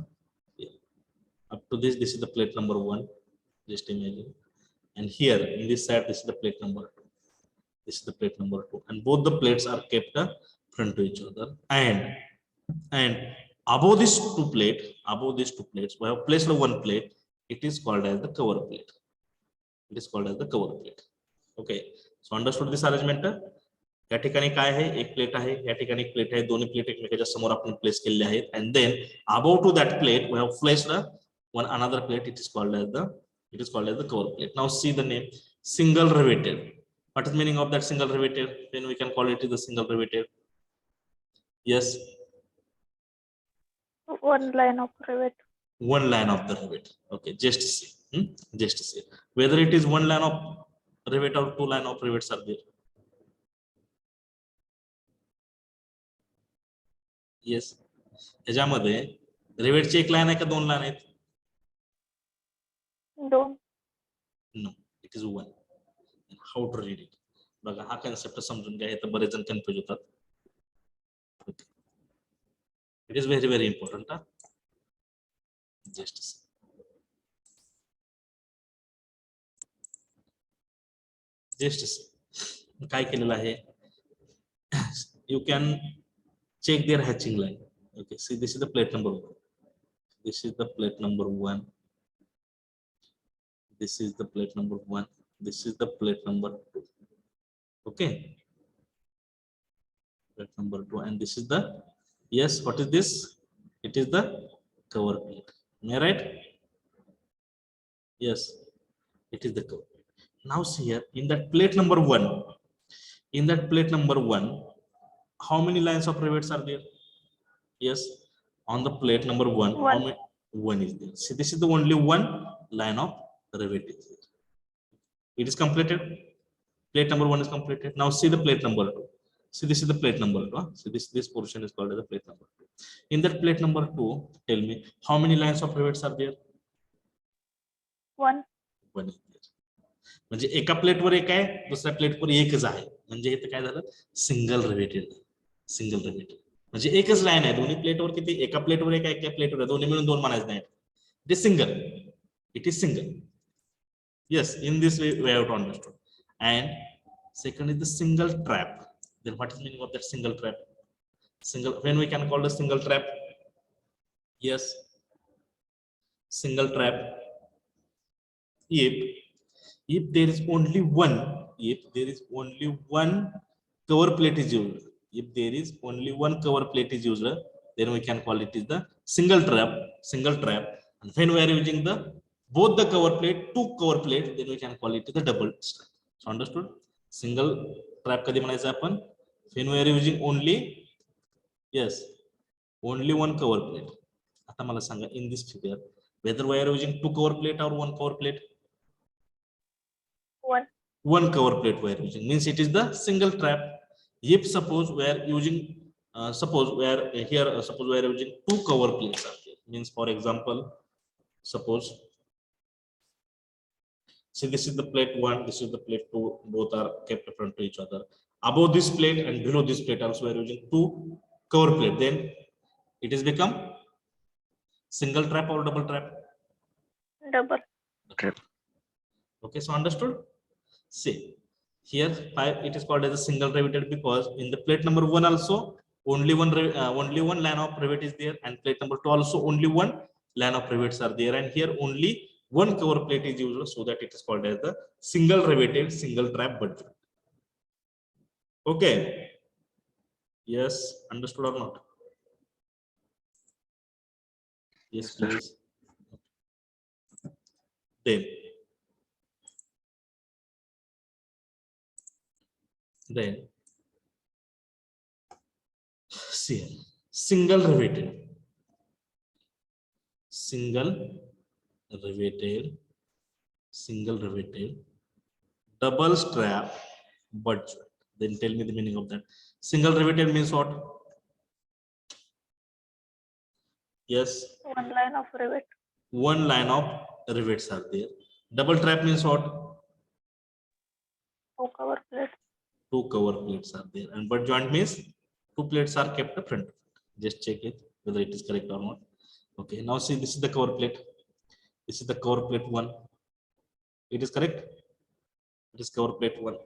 Yeah. Up to this. This is the plate number 1. Just imagine. And here in this side, this is the plate number 2. This is the plate number 2. And both the plates are kept front to each other. And above these two plates, we have placed one plate. It is called as the cover plate. It is called as the cover plate. Okay. So understood this arrangement? या ठिकाणी काय आहे? एक plate आहे, या ठिकाणी एक plate आहे, दोन्ही प्लेट एकमेकांच्या समोर आपण प्लेस केलेले आहेत. And then above to that plate we have placed one another plate. It is called as the cover plate. Now see the name single riveted. What is meaning of that single riveted? Then we can call it the single riveted. Yes.
One line of rivet.
One line of the rivet. Okay, just see. Just see whether it is one line of rivet or two line of rivets are there. Yes. ह्याच्यामध्ये रिवेटची एक line आहे का दोन line आहेत?
Don't.
No, it is one. How to read it? बघा हा concept समजून घ्या, तर बरेच जण कन्फ्युज होतात. Okay. It is very very important. Just see. Just see. काय केलेलं आहे? You can check their hatching line. Okay, see this is the plate number 1. This is the plate number 1. This is the plate number 1. This is the plate number 2. Okay. Plate number 2, and this is the, yes, what is this? It is the cover plate. Am I right? Yes, it is the cover. Now see here in that plate number 1. In that plate number 1, how many lines of rivets are there? Yes, on the plate number 1, how many? 1 is there. See, this is the only one line of rivet is there. It is completed. Plate number 1 is completed. Now see the plate number 2. See, this is the plate number 2. So this portion is called as the plate number 2. In that plate number 2, tell me how many lines of rivets are there?
1.
1 is there. म्हणजे एका प्लेटवर एक आहे, दुसऱ्या प्लेटवर एकच आहे. म्हणजे इथे काय झालं? Single riveted. Single riveted. म्हणजे एकच लाईन आहे. दोन्ही प्लेटवर किती? एका प्लेटवर एक आहे, एका प्लेटवर दोन्ही मिळून 2 म्हणायचं नाही. It is single. It is single. Yes, in this way we have to understand. And second is the single trap. Then what is the meaning of that single trap? Single, when we can call the single trap? Yes, single trap. If there is only one, cover plate is used. If there is only one cover plate is used, then we can call it is the single trap. Single trap. And when we are using the both the cover plate, 2 cover plate, then we can call it the double trap. So understood? Single trap कधी म्हणायचं आपण? When we are using only, yes, only one cover plate. आता मला सांगा, in this figure, whether we are using 2 cover plate or 1 cover plate?
1.
1 cover plate we are using, means it is the single trap. If suppose we are using, suppose we are using 2 cover plates are there. Means for example, suppose, see, this is the plate 1, this is the plate 2, both are kept in front to each other. Above this plate and below this plate also we are using 2 cover plate. Then it is become single trap or double trap?
Double.
Trap.
Okay, so understood? See, here 5, it is called as a single riveted because in the plate number 1 also only one line of rivet is there, and plate number 2 also only one line of rivets are there, and here only one cover plate is used, so that it is called as the single riveted single trap butt joint. Okay, yes, understood or not? Yes,
Yes, sir.
please. Then see, single riveted double strap butt joint. Then tell me the meaning of that. Single riveted means what? Yes,
1 line of rivet.
one line of rivets are there. Double trap means what?
2 cover plates.
2 cover plates are there, and butt joint means 2 plates are kept up front. Just check it whether it is correct or not. Okay, now see, this is the cover plate. This is the cover plate 1. It is correct. It is cover plate 1.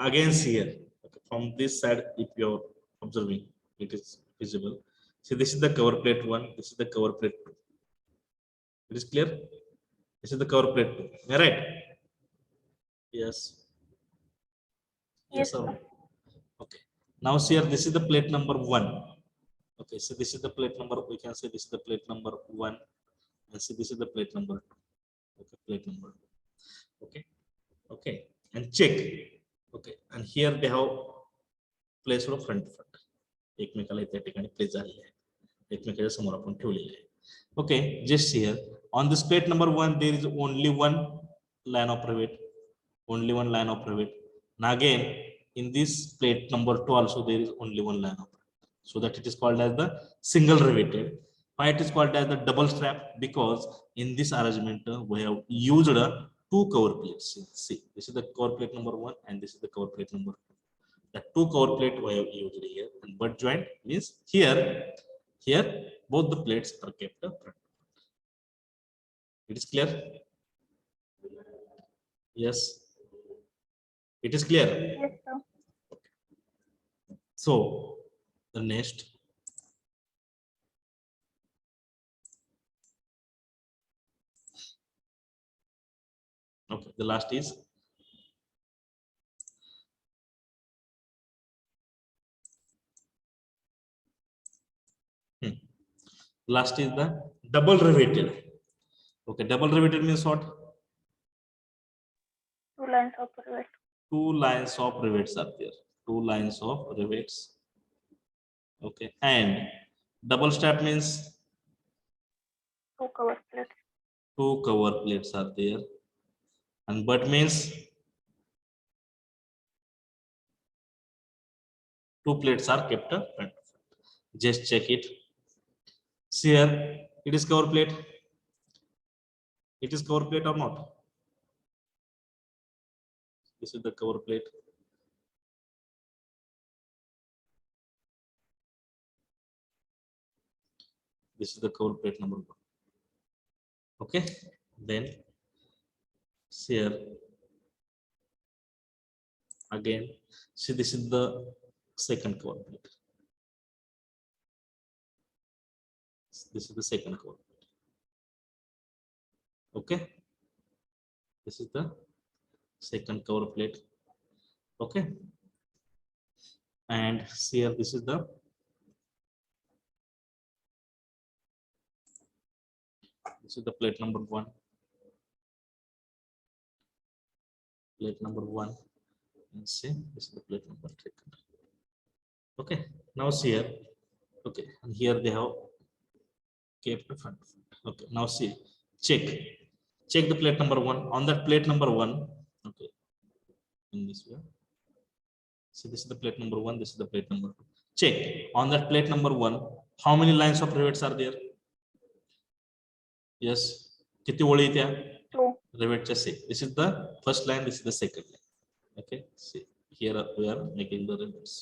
Again, see here, okay, from this side, if you are observing, it is visible. See, this is the cover plate 1. This is the cover plate 2. It is clear. This is the cover plate 2. Am I right? Yes. Yes
Yes,
or
sir.
no? Okay. Now see here, this is the plate number 1. Okay, so this is the plate number, we can say this is the plate number 1, and see, this is the plate number 2. Okay, plate number 2. Okay, okay, and check. Okay, and here they have placed front to front. एकमेकाला त्या ठिकाणी place झालेले आहे, एकमेकाच्या समोर आपण ठेवलेले आहे. Okay, just here on this plate number 1 there is only one line of rivet, only one line of rivet. Now again in this plate number 2 also there is only one line of rivet, so that it is called as the single riveted. Why it is called as the double strap? Because in this arrangement we have used 2 cover plates. See, this is the cover plate number 1 and this is the cover plate number 2. The 2 cover plate we have used here, and butt joint means here both the plates are kept up front. It is clear? Yes, it is clear.
Yes, sir.
So the next, okay, the last is last is the double riveted. Okay, double riveted means what?
2 lines of rivet.
2 lines of rivets are there. 2 lines of rivets. Okay, and double strap means
2 cover plates.
2 cover plates are there. and butt means two plates are kept up front. Just check it. See here, it is cover plate. It is cover plate or not? This is the cover plate. This is the cover plate number 1. Okay, then see here again. See, this is the second cover plate. This is the second cover plate. Okay, this is the second cover plate. Okay, and see here, this is the plate number 1. Plate number 1, and see, this is the plate number 2. Okay, now see here. Okay, and here they have kept the front. Okay, now see, check the plate number 1. On that plate number 1, okay, in this way. So this is the plate number 1, this is the plate number 2. Check on that plate number 1, how many lines of rivets are there? Yes, किती ओळी त्या?
2.
Rivetच्या say. This is the first line, this is the second line. Okay, see, here we are making the rivets.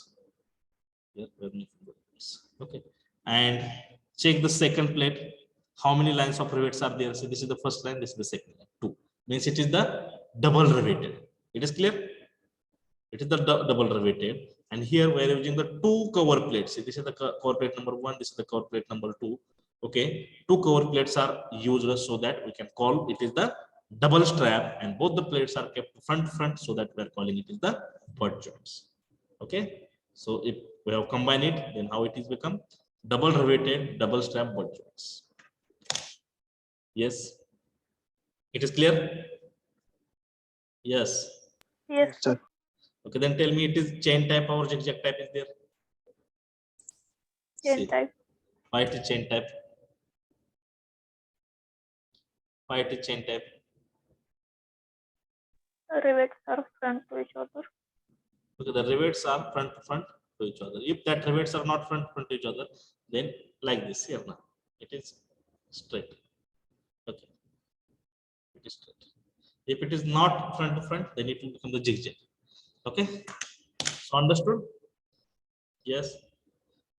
Here we are making the rivets. Okay, and check the second plate. How many lines of rivets are there? So this is the first line, this is the second line. 2 means it is the double riveted. It is clear? It is the double riveted, and here we are using the 2 cover plates. See, this is the cover plate number 1, this is the cover plate number 2. Okay, 2 cover plates are used so that we can call it is the double strap, and both the plates are kept front, so that we are calling it is the butt joints. Okay, so if we have combined it, then how it is become double riveted, double strap butt joints. Yes, it is clear? Yes.
Yes,
sir.
sir.
Okay, then tell me, it is chain type or zigzag type is there?
Chain
See,
type.
why it is chain type? Why it is chain type?
Rivets are front to each other.
Because the rivets are front to front to each other. If that rivets are not front to each other, then like this here now, it is straight. Okay, it is straight. If it is not front to front, then it will become the zigzag. Okay, so understood? Yes,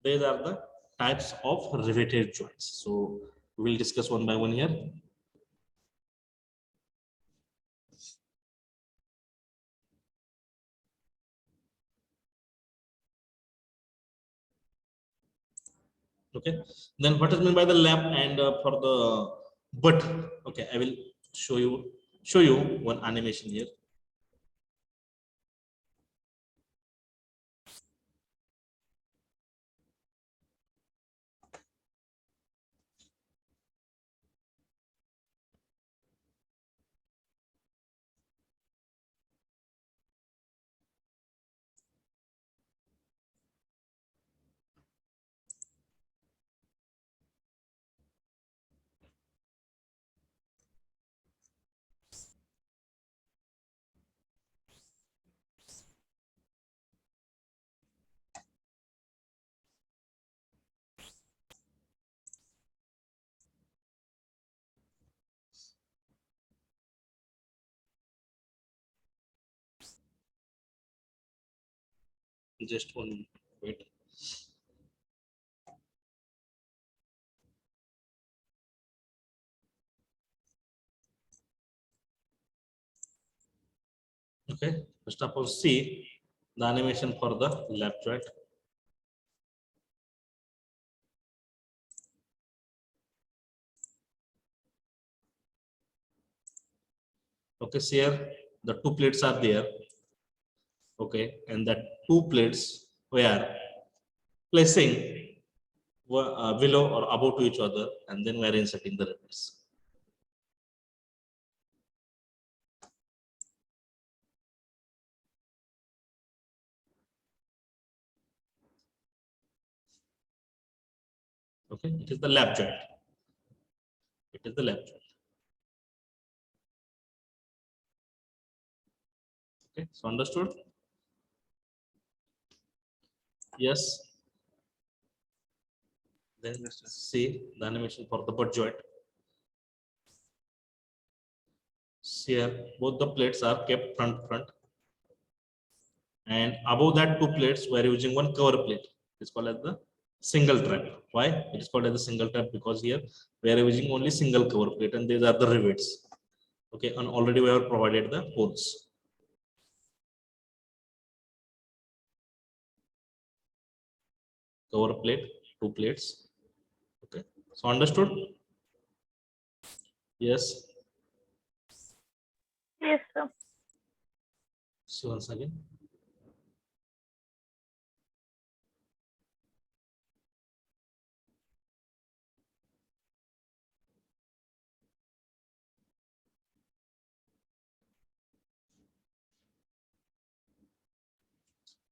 these are the types of riveted joints. So we will discuss one by one here. Okay, then what is meant by the lap and for the butt? Okay, I will show you one animation here. Just one minute, wait. Okay, first of all, see the animation for the lap joint. Okay, see here the 2 plates are there. Okay, and that 2 plates we are placing below or above to each other, and then we are inserting the rivets. Okay, it is the lap joint. It is the lap joint. Okay, so understood? Yes. Then
Yes, sir.
see the animation for the butt joint. See here, both the plates are kept front, and above that two plates we are using one cover plate. It's called as the single trap. Why it is called as the single trap? Because here we are using only single cover plate, and these are the rivets. Okay, and already we have provided the holes. Cover plate, two plates. Okay, so understood? Yes.
Yes, sir.
So once again.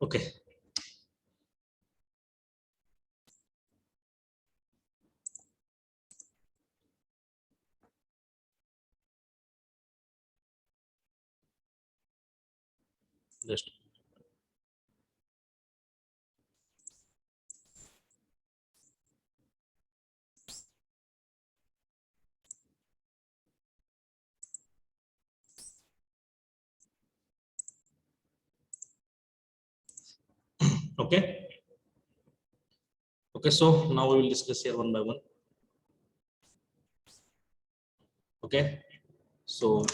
Okay. Just okay. Okay, so now we will discuss here one by one. Okay, so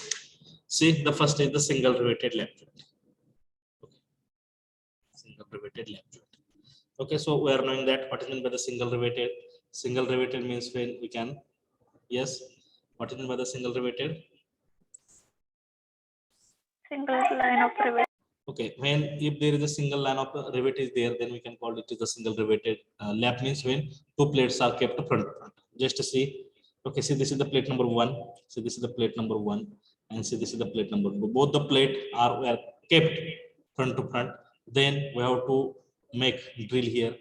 see the first is the single riveted lap joint. Okay. Single riveted lap joint. Okay, so we are knowing that what is meant by the single riveted. Single riveted means when we can, yes, what is meant by the single riveted?
Single line of rivet.
Okay, when if there is a single line of rivet is there, then we can call it is a single riveted lap. Means when two plates are kept front to front. Just to see, okay, see this is the plate number one. See this is the plate number one, and see this is the plate number two. Both the plate were kept front to front. Then we have to make drill here.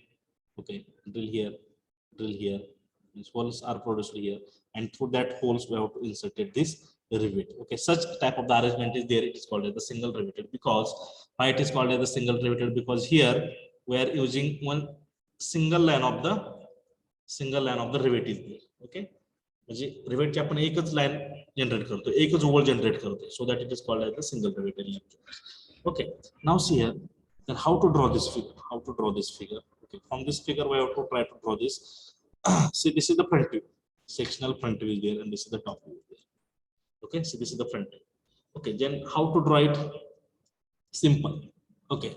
Okay, drill here, drill here. These holes are produced here, and through that holes we have to insert this rivet. Okay, such type of the arrangement is there. It is called as the single riveted. Because why it is called as the single riveted? Because here we are using one single line of the rivet is there. Okay, म्हणजे रिवेटची आपण एकच line generate करतो, एकच oval generate करतो, so that it is called as the single riveted lap joint. Okay, now see here then how to draw this figure. Okay, from this figure we have to try to draw this. See this is the front view, sectional front view is there, and this is the top view there. Okay, so this is the front view. Okay, then how to draw it? Simple. Okay,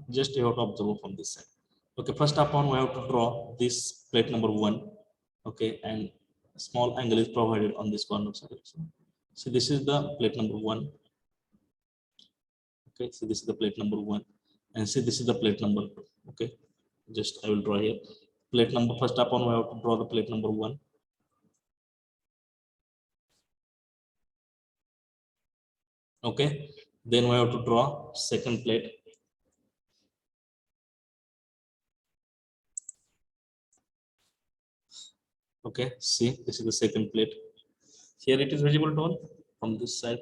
just you have to observe from this side. Okay, first upon we have to draw this plate number one. Okay, and a small angle is provided on this corner side. So this is the plate number one. Okay, so this is the plate number one, and see this is the plate number two. Okay, just I will draw here plate number. First upon we have to draw the plate number one. Okay, then we have to draw second plate. Okay, see this is the second plate. Here it is visible to all from this side.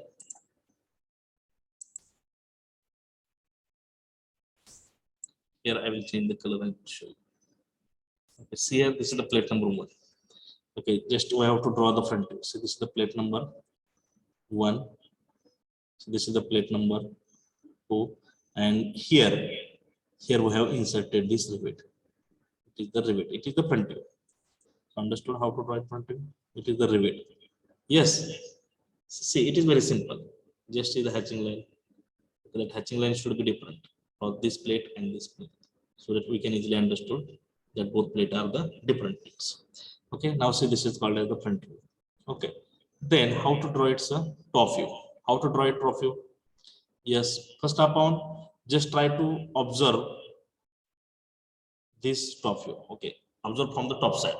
Here I will change the color and show you. Okay, see here this is the plate number one. Okay, just we have to draw the front view. So this is the plate number one. So this is the plate number two, and here we have inserted this rivet. It is the rivet. It is the front view. So understood how to draw it front view? It is the rivet. Yes. See, it is very simple. Just see the hatching line. That hatching line should be different for this plate and this plate, so that we can easily understood that both plate are the different things. Okay, now see this is called as the front view. Okay, then how to draw its top view? How to draw it top view? Yes, first upon just try to observe this top view. Okay, observe from the top side.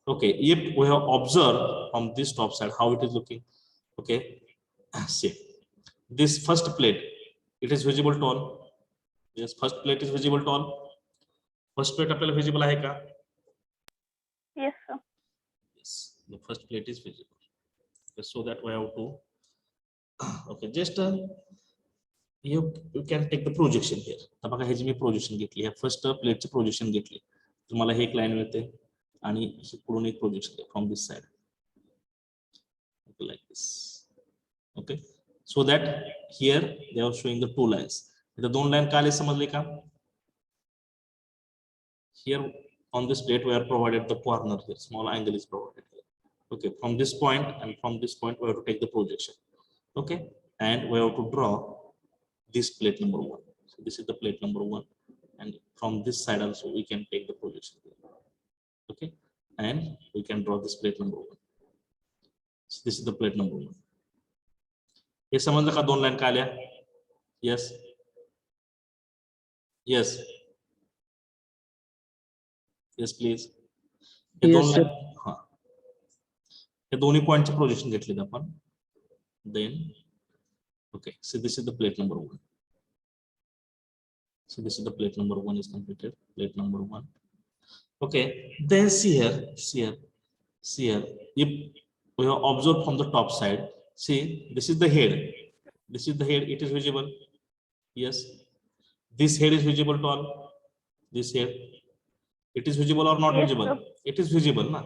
Okay, if we have observed from this top side how it is looking. Okay, see this first plate, it is visible to all. Yes, first plate is visible to all. First plate आपल्याला visible आहे का?
Yes, sir.
Yes, the first plate is visible. Okay, so that we have to okay, just you can take the projection here. आता बघा ह्याची मी projection घेतली, ह्या first प्लेटची projection घेतली, तुम्हाला हे एक लाईन मिळते आणि पुढून एक projection from this side like this. Okay, so that here they are showing the two lines. The दोन लाइन का समजले का? Here on this plate we are provided the corner here, small angle is provided here. Okay, from this point and from this point we have to take the projection. Okay, and we have to draw this plate number 1. So this is the plate number 1, and from this side also we can take the projection here. Okay, and we can draw this plate number 1. So this is the plate number 1. हे समजलं का दोन line का आल्या? Yes, yes, yes please. हे दोन line, हाँ, हे दोन्ही पॉइंटचे projection घेतलेत आपण. Then okay, so this is the plate number 1. So this is the plate number 1 is completed, plate number 1. Okay, then see here, if we have observed from the top side, see this is the head, it is visible. Yes, this head is visible to all. This head, it is visible or not
Yes,
visible?
sir.
It is visible, na?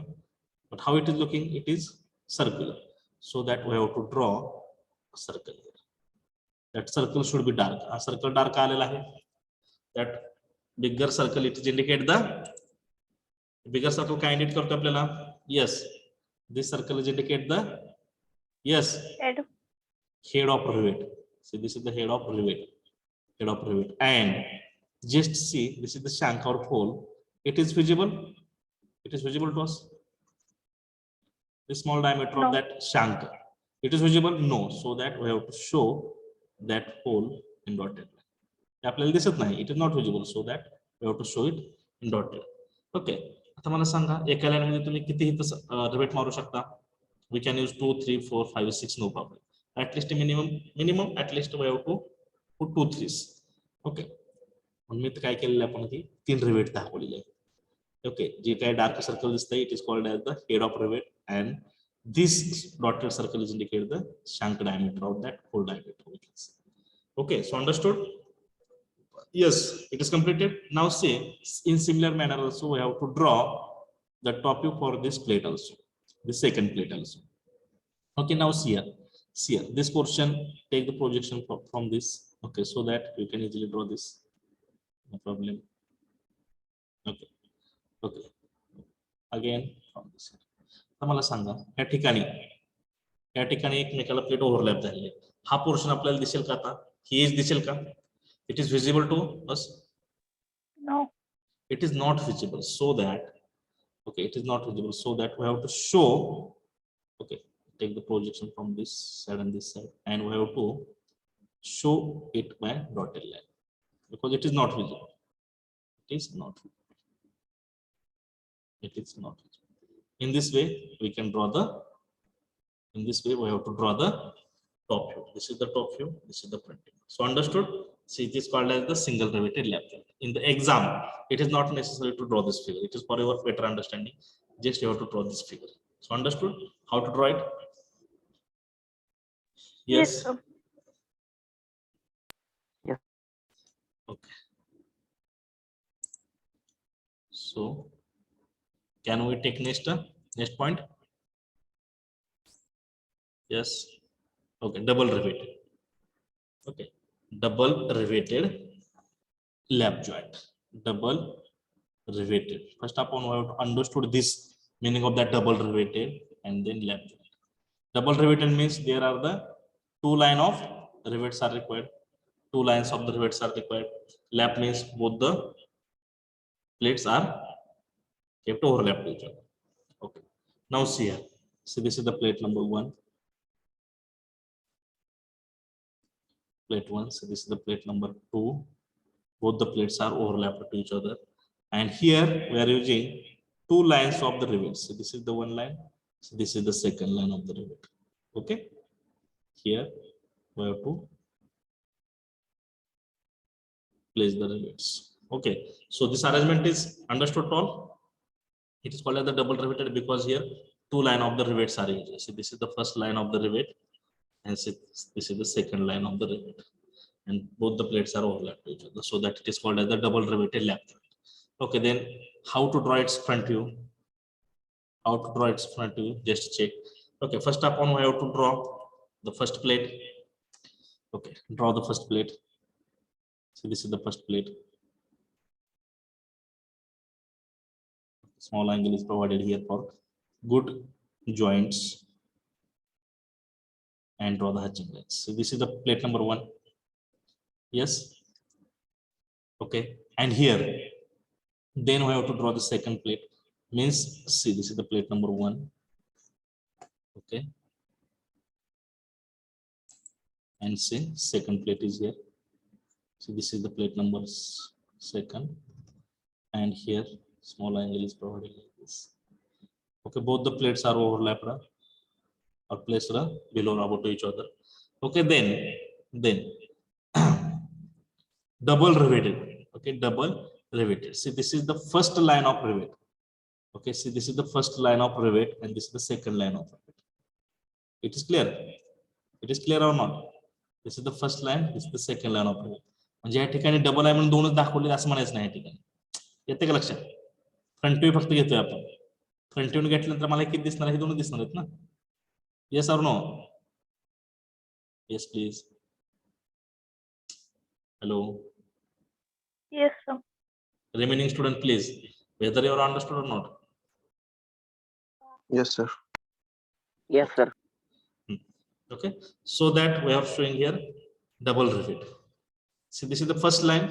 But how it is looking? It is circular. So that we have to draw a circle here. That circle should be dark. A circle dark आलेला आहे. That bigger circle, it is indicate the bigger circle काय indicate करतो आपल्याला? Yes, this circle is indicate the, yes, head of rivet. See, this is the head of rivet. And just see, this is the shank or pole. It is visible. It is visible to us. The small diameter
No.
of that shank. It is visible? No. So that we have to show that hole in dotted line. आपल्याला दिसत नाही. It is not visible. So that we have to show it in dotted. Okay. आता मला सांगा, एका line मध्ये तुम्ही किती rivet मारू शकता? We can use 2, 3, 4, 5, 6, no problem. At least minimum at least we have to put 2, 3s. Okay. म्हणून मी काय केलेलं आपण की 3 रिवेट दाखवलेले आहेत. Okay, जे काय डार्क सर्कल दिसतंय, it is called as the head of rivet, and this dotted circle is indicate the shank diameter of that hole diameter. Okay, so understood? Yes, it is completed. Now see, in similar manner also we have to draw the top view for this plate also, the second plate also. Okay, now see here, this portion, take the projection from this. Okay, so that you can easily draw this, no problem. Okay, okay, again from this. आता मला सांगा, या ठिकाणी एकमेकाला plate overlap झालेले आहेत. हा portion आपल्याला दिसेल का? आता ही एज दिसेल का? It is visible to us?
No.
It is not visible. So that, okay, it is not visible. So that we have to show, okay, take the projection from this side and this side, and we have to show it by dotted line, because it is not visible. It is not visible. It is not visible. In this way, we can draw the, in this way, we have to draw the top view. This is the top view, this is the front view. So understood? See, it is called as the single riveted lap joint. In the exam, it is not necessary to draw this figure. It is for your better understanding. Just you have to draw this figure. So understood how to draw it? Yes.
Sir.
Yes.
Okay. So, can we take next point? Yes. Okay, double riveted. Okay, double riveted lap joint. Double riveted. First up on, we have understood this meaning of that double riveted and then lap joint. Double riveted means there are the 2 lines of rivets are required. 2 lines of the rivets are required. Lap means both the plates are kept overlap to each other. Okay. Now see here. See, this is the plate number 1. Plate 1. So this is the plate number 2. Both the plates are overlapped to each other. And here we are using 2 lines of the rivets. So this is the one line. So this is the second line of the rivet. Okay. Here we have to place the rivets. Okay. So this arrangement is understood all. It is called as the double riveted because here 2 lines of the rivets are used. So this is the first line of the rivet, and this is the second line of the rivet. and both the plates are overlapped to each other, so that it is called as the double riveted lap joint. Okay, then how to draw its front view? How to draw its front view? Just check. Okay, first up on we have to draw the first plate. Okay, draw the first plate. So this is the first plate. Small angle is provided here for good joints, and draw the hatching lines. So this is the plate number 1. Yes. Okay, and here then we have to draw the second plate. Means see, this is the plate number 1. Okay, and see, second plate is here. So this is the plate number 2, and here small angle is provided like this. Okay, both the plates are overlapped or placed below or above to each other. Okay, then double riveted. Okay, double riveted. See, this is the first line of rivet. Okay, see, this is the first line of rivet, and this is the second line of rivet. It is clear? It is clear or not? This is the first line, this is the second line of rivet. म्हणजे या ठिकाणी double आहे म्हणून दोनच दाखवले असं म्हणायचं नाही या ठिकाणी. येते का लक्षात? फ्रंट व्ह्यू फक्त घेतोय आपण. फ्रंट व्ह्यू घेतल्यानंतर मला किती दिसणार आहे? हे दोन दिसणार आहेत ना? Yes or no? Yes please. Hello.
Yes, sir.
Remaining student, please. Whether you are understood or not.
Yes, sir.
Yes, sir.
Okay, so that we are showing here double rivet. See, this is the first line,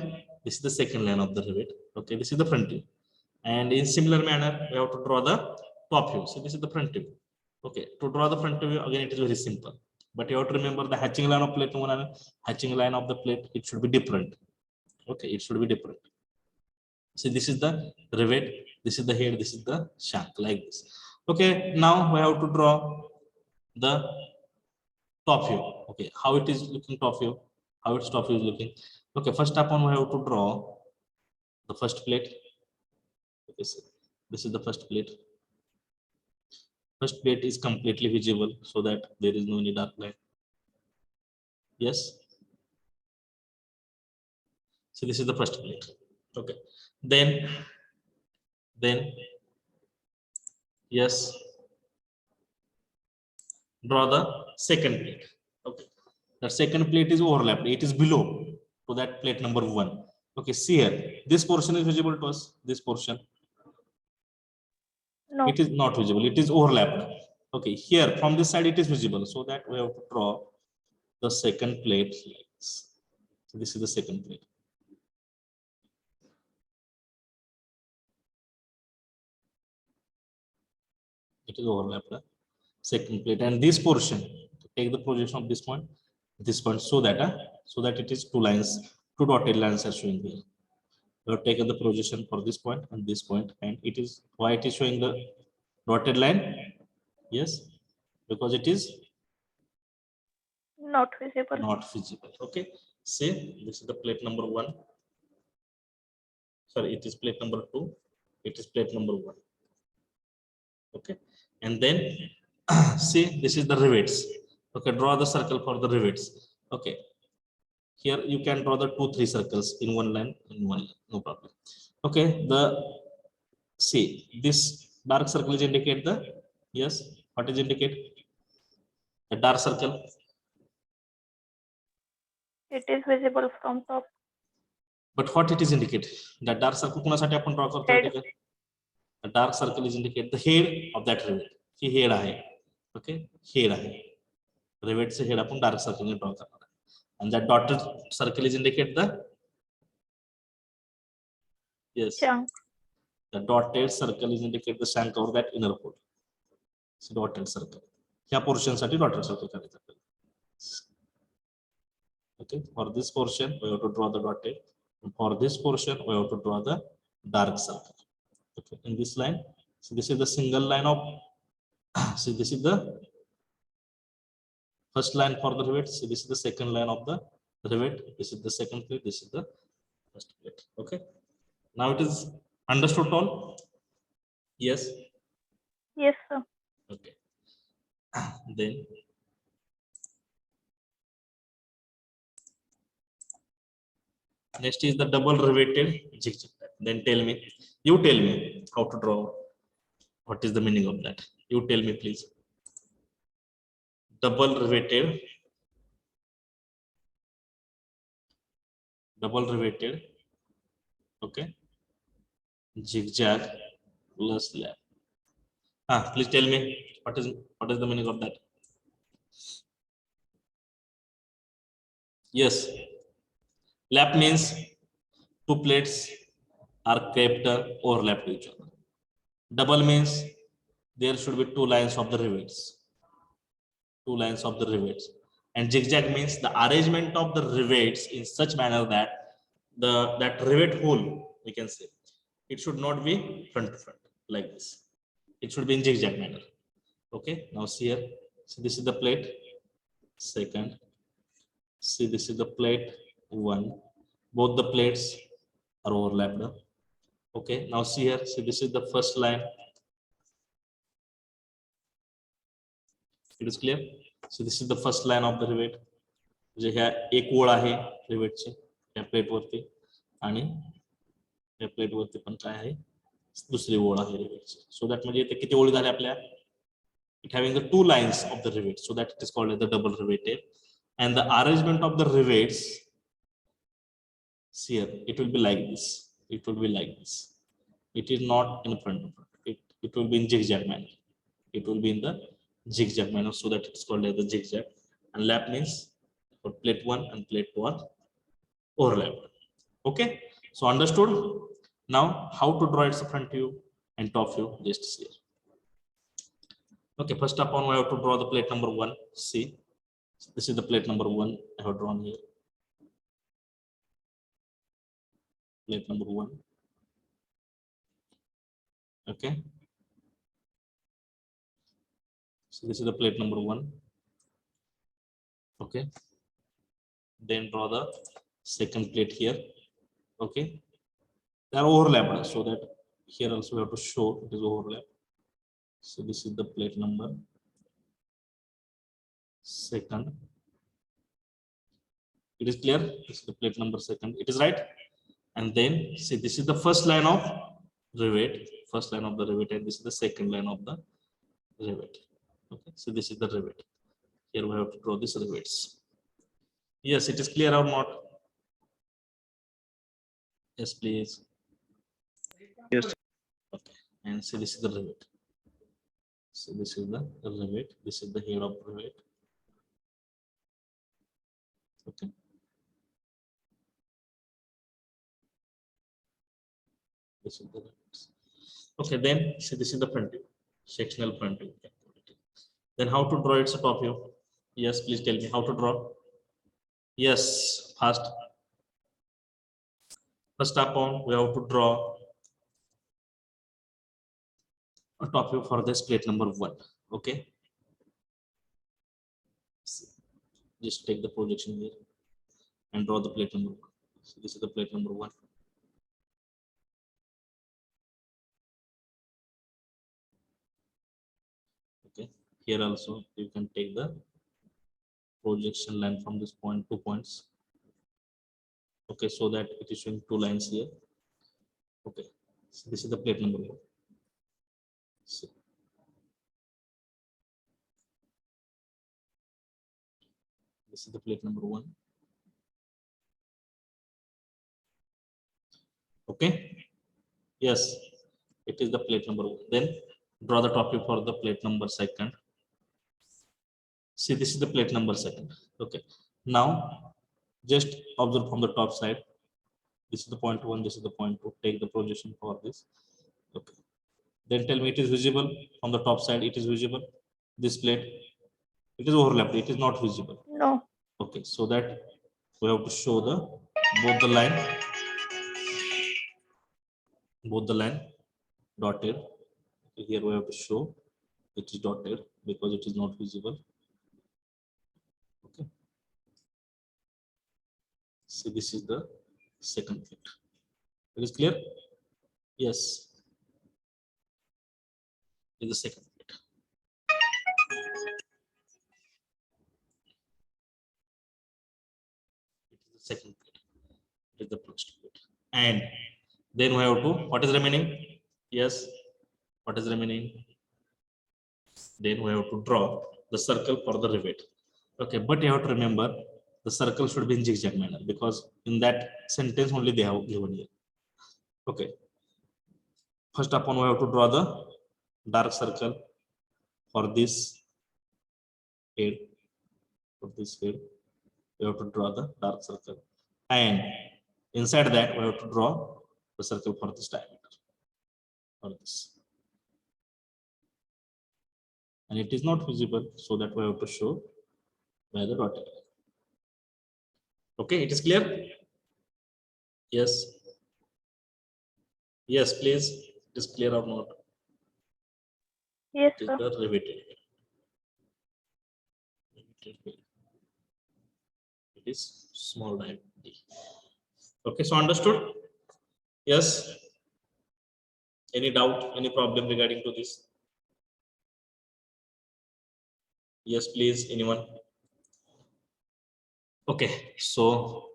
this is the second line of the rivet. Okay, this is the front view, and in similar manner we have to draw the top view. So this is the front view. Okay, to draw the front view again it is very simple, but you have to remember the hatching line of plate 1 and hatching line of the plate, it should be different. Okay, it should be different. See, this is the rivet, this is the head, this is the shank, like this. Okay, now we have to draw the top view. Okay, how it is looking top view? How its top view is looking? Okay, first up on we have to draw the first plate. Okay, so this is the first plate. First plate is completely visible, so that there is no any dark line. Yes. So this is the first plate. Okay. Then yes. Draw the second plate. Okay. The second plate is overlapped. It is below to that plate number 1. Okay, see here. This portion is visible to us. This portion.
No.
It is not visible. It is overlapped. Okay, here from this side it is visible. So that we have to draw the second plate like this. So this is the second plate. It is overlapped. Second plate, and this portion, take the projection of this point, so that it is 2 lines, 2 dotted lines are showing here. We have taken the projection for this point and this point, and it is why it is showing the dotted line. Yes, because it is
Not visible.
not visible. Okay, say this is the plate number 1. Sorry, it is plate number 2. It is plate number 1. Okay, and then see, this is the rivets. Okay, draw the circle for the rivets. Okay, here you can draw the 2-3 circles in one line, no problem. Okay, the see, this dark circle is indicate the, yes, what is indicate? The dark circle.
It is visible from top.
But what it is indicate? The dark circle कुणासाठी आपण draw करतो?
Head.
The dark circle is indicate the head of that rivet. He head आहे. Okay, head आहे. Rivet चे head आपण dark circle ने draw करणार आहे. And that dotted circle is indicate the, yes,
Chunk.
the dotted circle is indicate the shank of that inner pole. So dotted circle. ह्या portion साठी dotted circle करायचं आपल्याला. Okay, for this portion we have to draw the dotted. And for this portion we have to draw the dark circle. Okay, in this line, so this is the single line of, see, this is the first line for the rivet. So this is the second line of the rivet. This is the second plate. This is the first plate. Okay, now it is understood all? Yes.
Yes, sir.
Okay. Then Next is the double riveted zigzag. Then you tell me how to draw. What is the meaning of that? You tell me, please. Double riveted, okay, zigzag plus lap. Please tell me what is the meaning of that? Yes, lap means two plates are kept overlapped to each other. Double means there should be two lines of the rivets. And zigzag means the arrangement of the rivets in such manner that that rivet hole, we can say, it should not be front to front like this. It should be in zigzag manner. Okay, now see here. So this is the plate second. See, this is the plate one. Both the plates are overlapped. Okay, now see here. See, this is the first line. It is clear. So this is the first line of the rivet. जे ह्या एक ओळ आहे रिवेटची या plate वरती आणि या plate वरती पण काय आहे दुसरी ओळ आहे रिवेटची. सो दॅट म्हणजे इथे किती ओळी झाल्या आपल्या? It having the two lines of the rivet, so that it is called as the double riveted. And the arrangement of the rivets, see here, it will be like this. It will be like this. It is not in front of it. It will be in zigzag manner. It will be in the zigzag manner, so that it is called as the zigzag. And lap means for plate 1 and plate 2 are overlapped. Okay, so understood. Now how to draw its front view and top view, just see here. Okay, first up on we have to draw the plate number 1. See, this is the plate number 1 I have drawn here. Plate number 1. Okay, so this is the plate number 1. Okay, then draw the second plate here. Okay, they are overlapped, so that here also we have to show it is overlap. So this is the plate number second. It is clear. This is the plate number second. It is right. And then see, this is the first line of rivet. First line of the rivet, and this is the second line of the rivet. Okay, so this is the rivet. Here we have to draw these rivets. Yes, it is clear or not? Yes, please.
Yes.
Okay, and see, this is the rivet. So this is the rivet. This is the head of rivet. Okay. This is the rivets. Okay, then see, this is the front view, sectional front view. Then how to draw its top view? Yes, please tell me how to draw. Yes, fast. First up on we have to draw a top view for this plate number 1. Okay, just take the projection here and draw the plate number 1. So this is the plate number 1. Okay, here also you can take the projection line from this point, 2 points. Okay, so that it is showing 2 lines here. Okay, so this is the plate number 1. So, this is the plate number 1. Okay, yes, it is the plate number 1. Then draw the top view for the plate number 2nd. See, this is the plate number 2nd. Okay, now just observe from the top side. This is the point 1, this is the point 2. Take the projection for this. Okay, then tell me it is visible from the top side. It is visible. This plate, it is overlapped. It is not visible.
No.
Okay, so that we have to show the both the line dotted. Here we have to show it is dotted because it is not visible. Okay, see, this is the second plate. It is clear? Yes, it is the second plate. It is the second plate. It is the first plate. And then we have to, what is remaining? Yes, what is remaining? Then we have to draw the circle for the rivet. Okay, but you have to remember the circle should be in zigzag manner, because in that sentence only they have given here. Okay, first upon we have to draw the dark circle for this head. For this head we have to draw the dark circle, and inside that we have to draw the circle for this diameter, for this, and it is not visible, so that we have to show by the dotted line. Okay, it is clear? Yes, yes, please. It is clear or not?
Yes,
It is
sir.
the riveted. It is small diameter d. Okay, so understood? Yes. Any doubt, any problem regarding to this? Yes, please. Anyone? Okay, so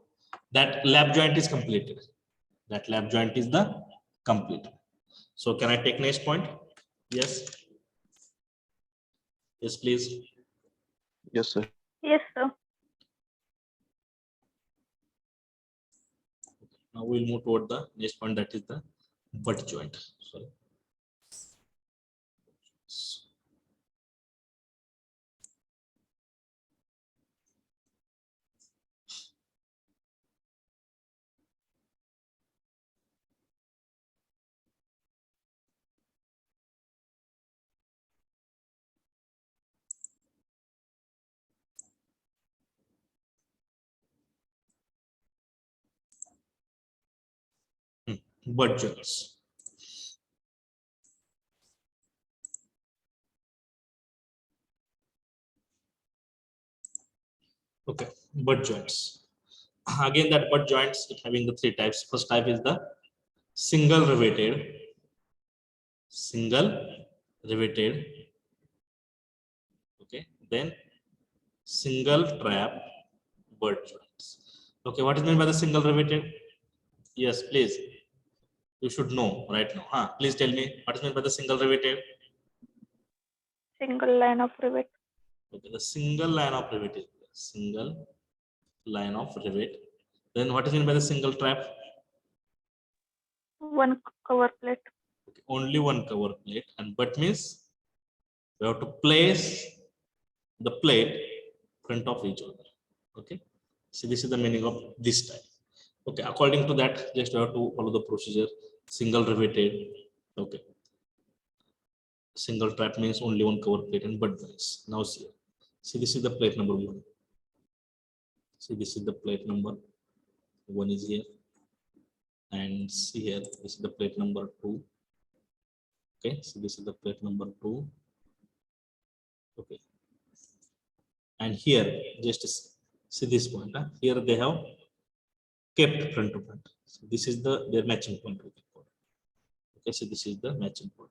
that lap joint is completed. That lap joint is the complete. So can I take next point? Yes. Yes, please.
Yes, sir.
Yes, sir.
Now we'll move toward the next point, that is the butt joint. Sorry. Butt joints. Okay, butt joints. Again, that butt joints having the three types. First type is the single riveted, single riveted. Okay, then single trap butt joints. Okay, what is meant by the single riveted? Yes, please. You should know right now. Please tell me what is meant by the single riveted.
Single line of rivet.
Okay, the single line of rivet is there. Single line of rivet. Then what is meant by the single trap?
One cover plate.
Okay, only one cover plate, and but means we have to place the plate front of each other. Okay, so this is the meaning of this type. Okay, according to that, just you have to follow the procedure. Single riveted. Okay, single trap means only one cover plate and butt joints. Now see this is the plate number one. See, this is the plate number one is here, and see here, this is the plate number two. Okay, so this is the plate number two. Okay, and here just see this point. Here they have kept front to front. So this is their matching point. Okay, so this is the matching point.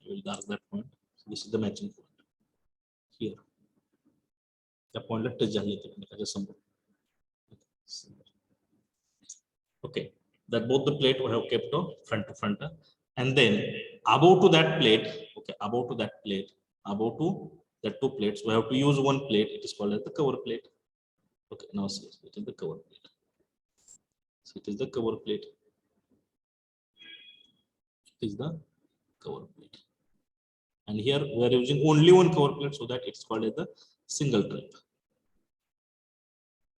I will dark that point. So this is the matching point here. The point let touch okay, that both the plate we have kept front to front, and then above to that plate. Okay, above to that plate, above to the two plates, we have to use one plate. It is called as the cover plate. Okay, now see, it is the cover plate. So it is the cover plate. It is the cover plate. And here we are using only one cover plate, so that it's called as the single trap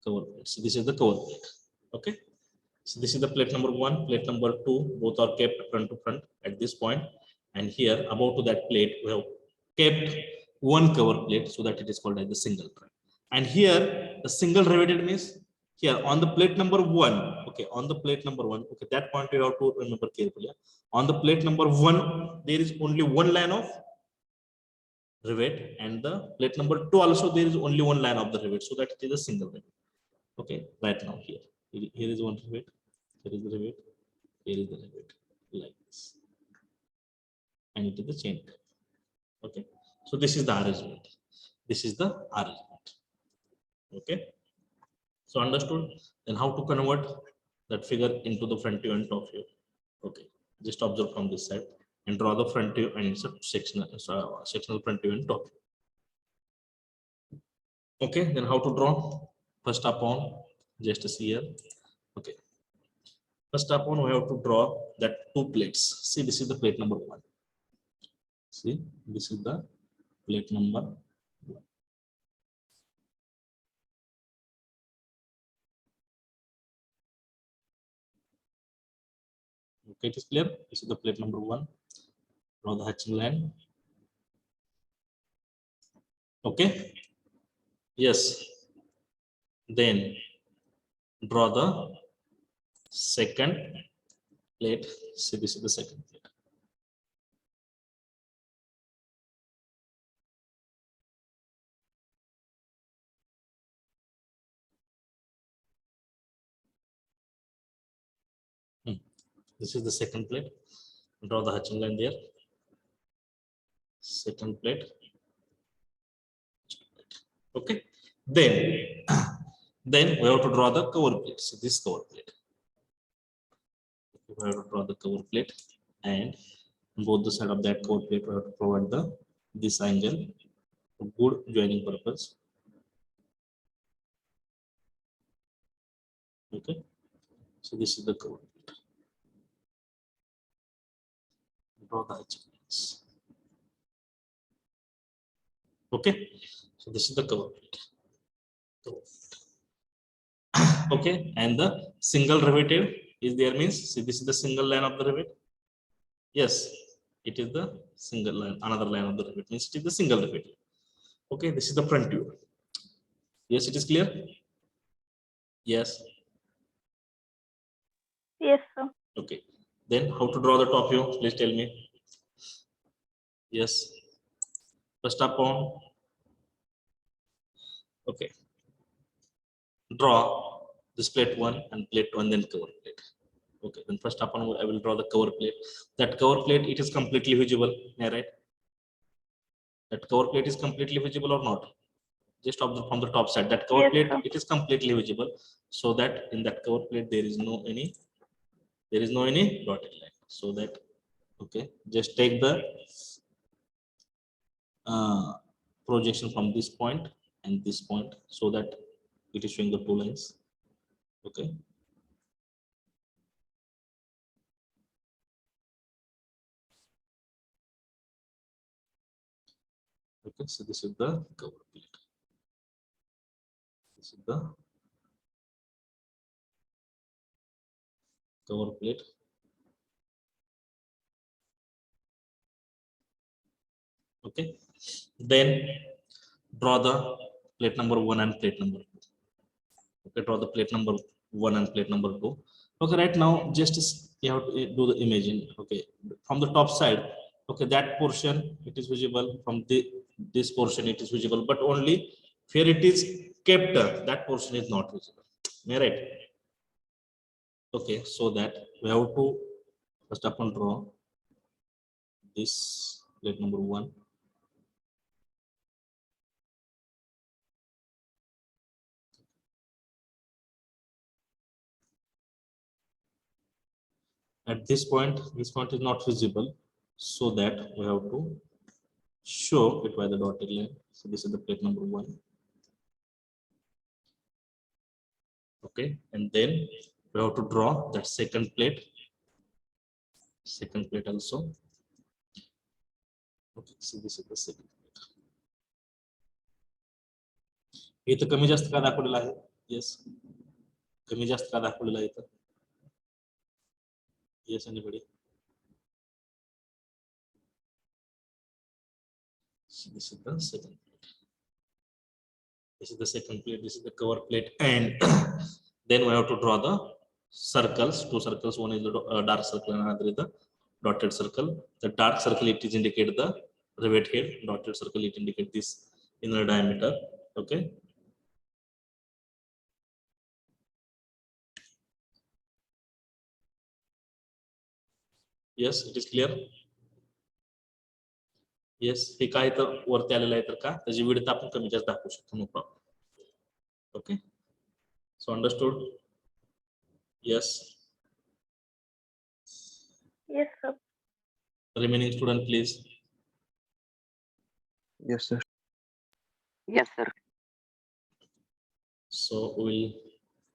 cover plate. So this is the cover plate. Okay, so this is the plate number one, plate number two, both are kept front to front at this point. And here above to that plate, we have kept one cover plate, so that it is called as the single trap. And here the single riveted means here on the plate number one. Okay, on the plate number one. Okay, that point you have to remember carefully. On the plate number one, there is only one line of rivet, and the plate number two also there is only one line of the rivet, so that it is a single rivet. Okay, right now here is one rivet, here is the rivet, here is the rivet, like this, and it is the chain. Okay, so this is the arrangement. This is the arrangement. Okay, So understood? Then how to convert that figure into the front view and top view? Okay, just observe from this side and draw the front view and sectional front view and top view. Okay, then how to draw? First upon, just see here. Okay, first upon we have to draw that two plates. See, this is the plate number 1. See, this is the plate number 1. Okay, it is clear. This is the plate number 1. Draw the hatching line. Okay. Yes. Then draw the second plate. See, this is the second plate. This is the second plate. Draw the hatching line there. Second plate. Okay. Then we have to draw the cover plate. So this cover plate. We have to draw the cover plate, and on both the side of that cover plate we have to provide this angle for good joining purpose. Okay. So this is the cover plate. Draw the hatching lines. Okay. So this is the cover plate. Okay, and the single riveted is there, means see, this is the single line of the rivet. Yes, it is the single line, another line of the rivet, means it is the single rivet. Okay, this is the front view. Yes, it is clear. Yes.
Yes, sir.
Okay, then how to draw the top view? Please tell me. Yes, first upon, okay, draw this plate 1 and plate 1, then cover plate. Okay, then first upon I will draw the cover plate. That cover plate, it is completely visible. Yeah, right? That cover plate is completely visible or not? Just observe from the top side. That cover
Yes,
plate,
sir.
it is completely visible. So that in that cover plate there is no any dotted line. So that, okay, just take the projection from this point and this point, so that it is showing the 2 lines. Okay. Okay, so this is the cover plate. This is the cover plate. Okay, then draw the plate number 1 and plate number 2. Okay, draw the plate number 1 and plate number 2. Okay, right now just you have to do the imaging. Okay, from the top side, okay, that portion it is visible. From this portion it is visible, but only where it is kept, that portion is not visible. Am I right? Okay, so that we have to first upon draw this plate number 1. At this point is not visible, so that we have to show it by the dotted line. So this is the plate number 1. Okay, and then we have to draw that second plate also. Okay, so this is the second plate. इथं कमी जास्त का दाखवलेला आहे? Yes, कमी जास्त का दाखवलेला आहे इथं? Yes, anybody? So this is the second plate. This is the second plate. This is the cover plate, and then we have to draw the circles. 2 circles. One is the dark circle, and another is the dotted circle. The dark circle, it is indicate the rivet head. Dotted circle, it indicate this inner diameter. Okay. Yes, it is clear. Yes, हे काय तर वरती आलेलं आहे तर का त्याची width आपण कमी जास्त दाखवू शकतो, no problem. Okay, So understood? Yes.
Yes, sir.
Remaining student, please.
Yes, sir.
Yes, sir.
So we will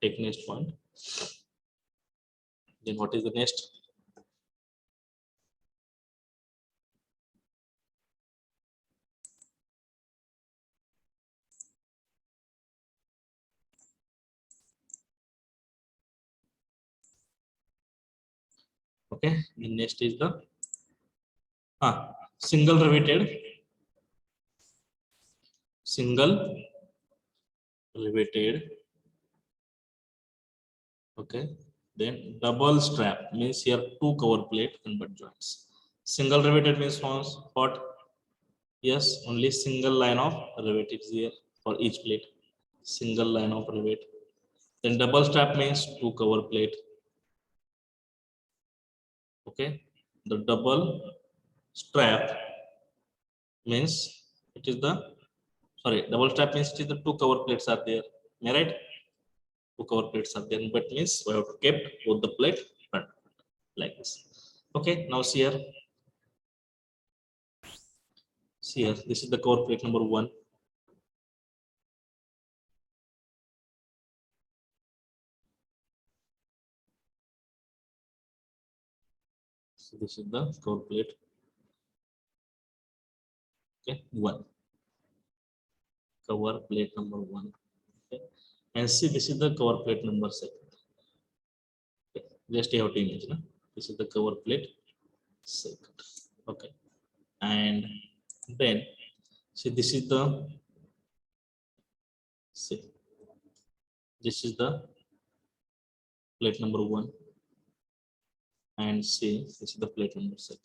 take next one. Then what is the next? Okay, the next is the single riveted. Okay, then double strap means here two cover plate and butt joints. Single riveted means what? Yes, only single line of rivet is here for each plate. Single line of rivet. Then double strap means two cover plate. Okay, the double strap means it is the double strap means it is the two cover plates are there. Am I right? Two cover plates are there, but means we have to kept both the plate front like this. Okay, now see here. See here, this is the cover plate number 1. So this is the cover plate. Okay, 1. Cover plate number 1. Okay, and see this is the cover plate number 2. Okay. Just you have to imagine. This is the cover plate 2. Okay, and then see this is the see this is the plate number 1, and see this is the plate number 2.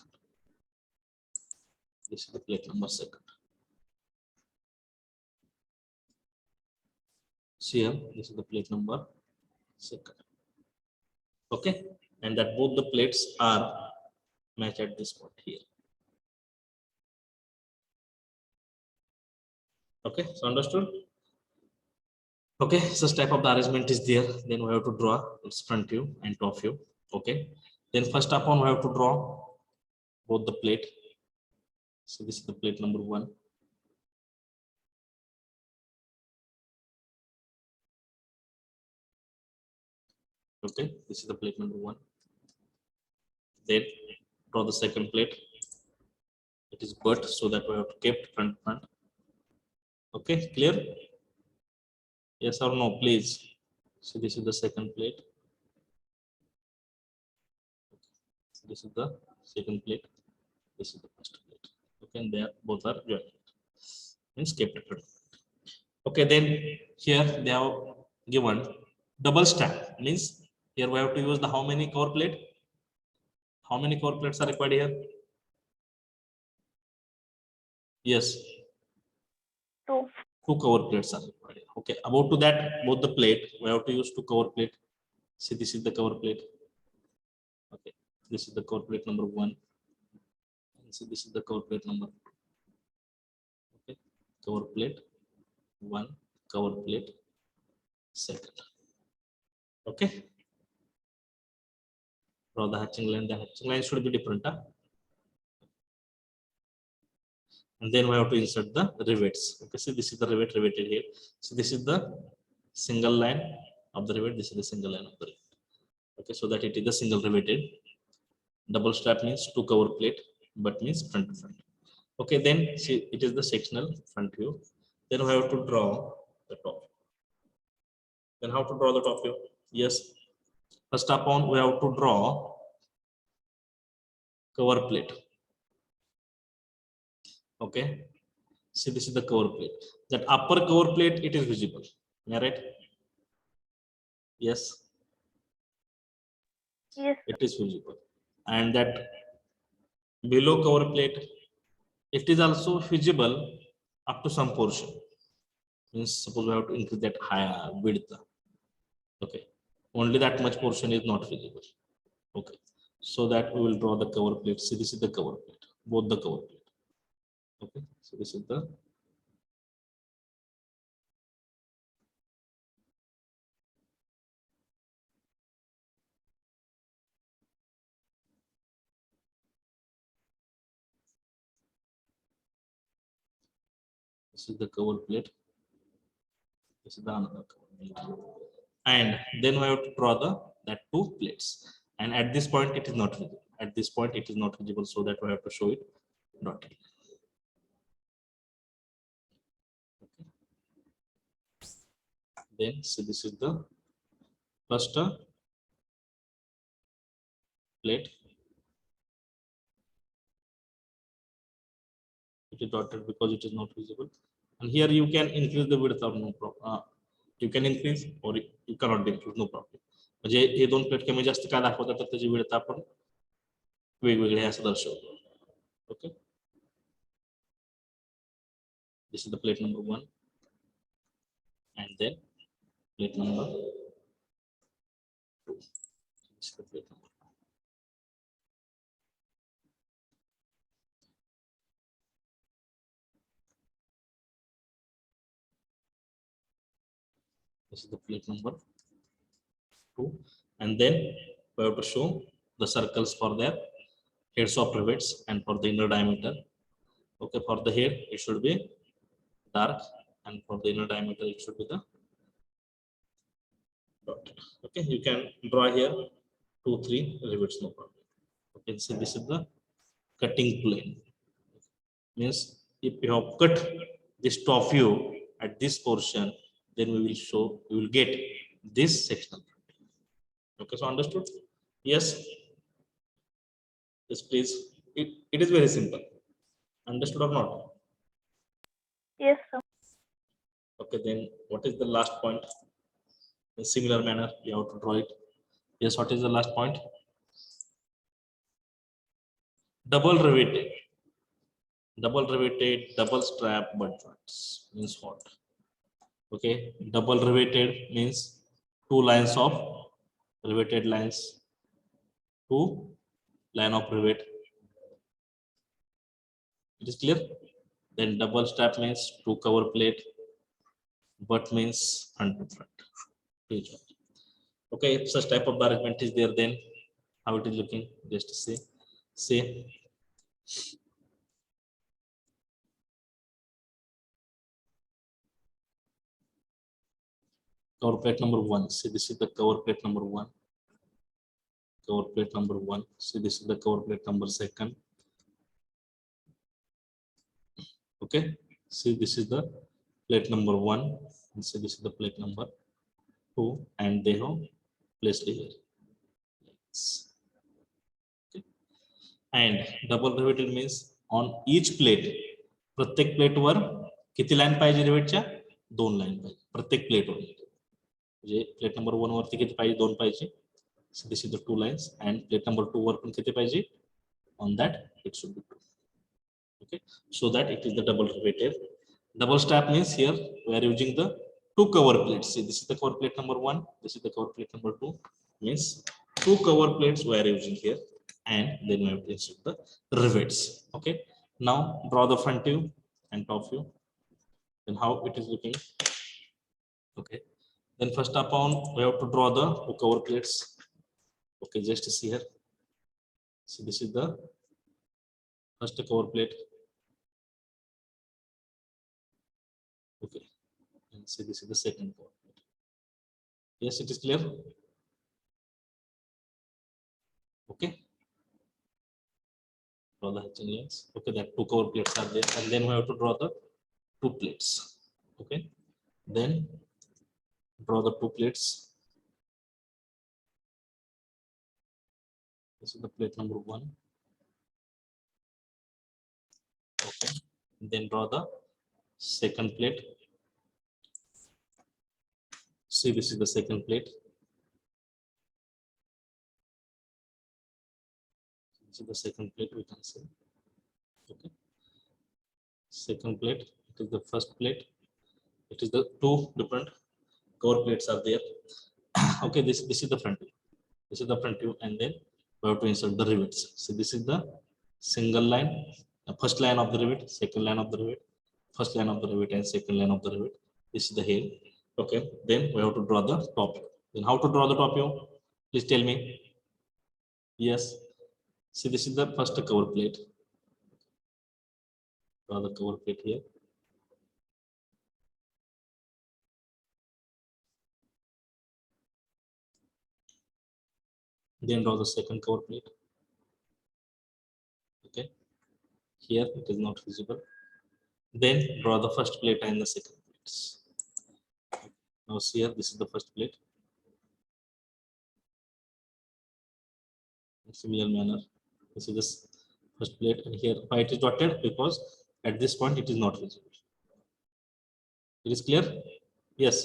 This is the plate number 2. See here, this is the plate number 2. Okay, and that both the plates are matched at this point here. Okay, so understood? Okay, so type of the arrangement is there. Then we have to draw its front view and top view. Okay, then first up on we have to draw both the plate. So this is the plate number 1. Okay, this is the plate number 1. Then draw the second plate. It is butt, so that we have to keep front. Okay, clear? Yes or no, please. So this is the second plate. So this is the second plate. This is the first plate. Okay, and they are both are joined. Means kept it. Okay, then here they have given double stack. Means here we have to use the how many cover plate? How many cover plates are required here? Yes,
2.
2 cover plates are required. Okay, about to that, both the plate we have to use 2 cover plate. See, this is the cover plate. Okay, this is the cover plate number 1. And see, this is the cover plate number 2. Okay, cover plate 1, cover plate 2. Okay, draw the hatching line. The hatching line should be different. And then we have to insert the rivets. Okay, so this is the rivet riveted here. So this is the single line of the rivet. This is the single line of the rivet. Okay, so that it is the single riveted. Double strap means 2 cover plate, but means front to front. Okay, then see it is the sectional front view. Then we have to draw the top. Then how to draw the top view? Yes, first upon we have to draw cover plate. Okay, see this is the cover plate. That upper cover plate, it is visible. Am I right? Yes,
Yes.
it is visible. And that below cover plate, it is also visible up to some portion. Means suppose we have to increase that higher width. Okay, only that much portion is not visible. Okay, so that we will draw the cover plate. See, this is the cover plate, both the cover plate. Okay, so this is the This is the cover plate. This is the another cover plate. And then we have to draw that two plates. And at this point, it is not visible. At this point, it is not visible, so that we have to show it dotted. Okay. Then, so this is the first plate. It is dotted because it is not visible. And here you can increase the width or no problem. You can increase or you cannot increase, no problem. म्हणजे हे दोन plate कमी जास्त काय दाखवतात तर त्याची width आपण वेगवेगळे असं दर्शवतो. Okay, this is the plate number 1 and then plate number 2. This is the plate number 2. This is the plate number 2, and then we have to show the circles for their heads of rivets and for the inner diameter. Okay, for the head it should be dark, and for the inner diameter it should be the dotted. Okay, you can draw here 2-3 rivets, no problem. Okay, so this is the cutting plane. Means if you have cut this top view at this portion, then we will get this sectional. Okay, so understood? Yes. Yes, please. It is very simple. Understood or not?
Yes, sir.
Okay, then what is the last point? In similar manner, you have to draw it. Yes, what is the last point? Double riveted, double strap butt joints means what? Okay, double riveted means two lines of riveted lines, two line of rivet. It is clear? Then double strap means two cover plate, butt means front to front. Okay, if such type of arrangement is there, then how it is looking? Just say cover plate number 1. See, this is the cover plate number 1. Cover plate number 1. See, this is the cover plate number 2. Okay, see, this is the plate number 1, and see, this is the plate number 2, and they have placed here. Okay. And double riveted means on each plate, प्रत्येक plate वर किती line पाहिजे रिवेटच्या? 2 line पाहिजे प्रत्येक plate वर. म्हणजे plate number 1 वरती किती पाहिजे? 2 पाहिजे. So this is the 2 lines, and plate number 2 वर पण किती पाहिजे? On that it should be 2. Okay, so that it is the double riveted. Double strap means here we are using the two cover plates. See, this is the cover plate number 1, this is the cover plate number 2, means two cover plates we are using here, and then we have to insert the rivets. Okay, now draw the front view and top view, then how it is looking. Okay, then first upon we have to draw the two cover plates. Okay, just see here. So this is the first cover plate. Okay, and see, this is the second cover plate. Yes, it is clear. Okay, draw the hatching lines. Okay, that two cover plates are there, and then we have to draw the two plates. Okay, then draw the two plates. This is the plate number 1. Okay, then draw the second plate. See, this is the second plate. This is the second plate, we can see. Okay, second plate, it is the first plate. It is the two different cover plates are there. Okay, this is the front view. This is the front view, and then we have to insert the rivets. So this is the single line, the first line of the rivet, second line of the rivet, first line of the rivet, and second line of the rivet. This is the head. Okay, then we have to draw the top view. Then how to draw the top view? Please tell me. Yes. See, this is the first cover plate. Draw the cover plate here. Then draw the second cover plate. Okay, here it is not visible. Then draw the first plate and the second plates. Now see here, this is the first plate. In similar manner, this is the first plate, and here why it is dotted, because at this point it is not visible. It is clear? Yes.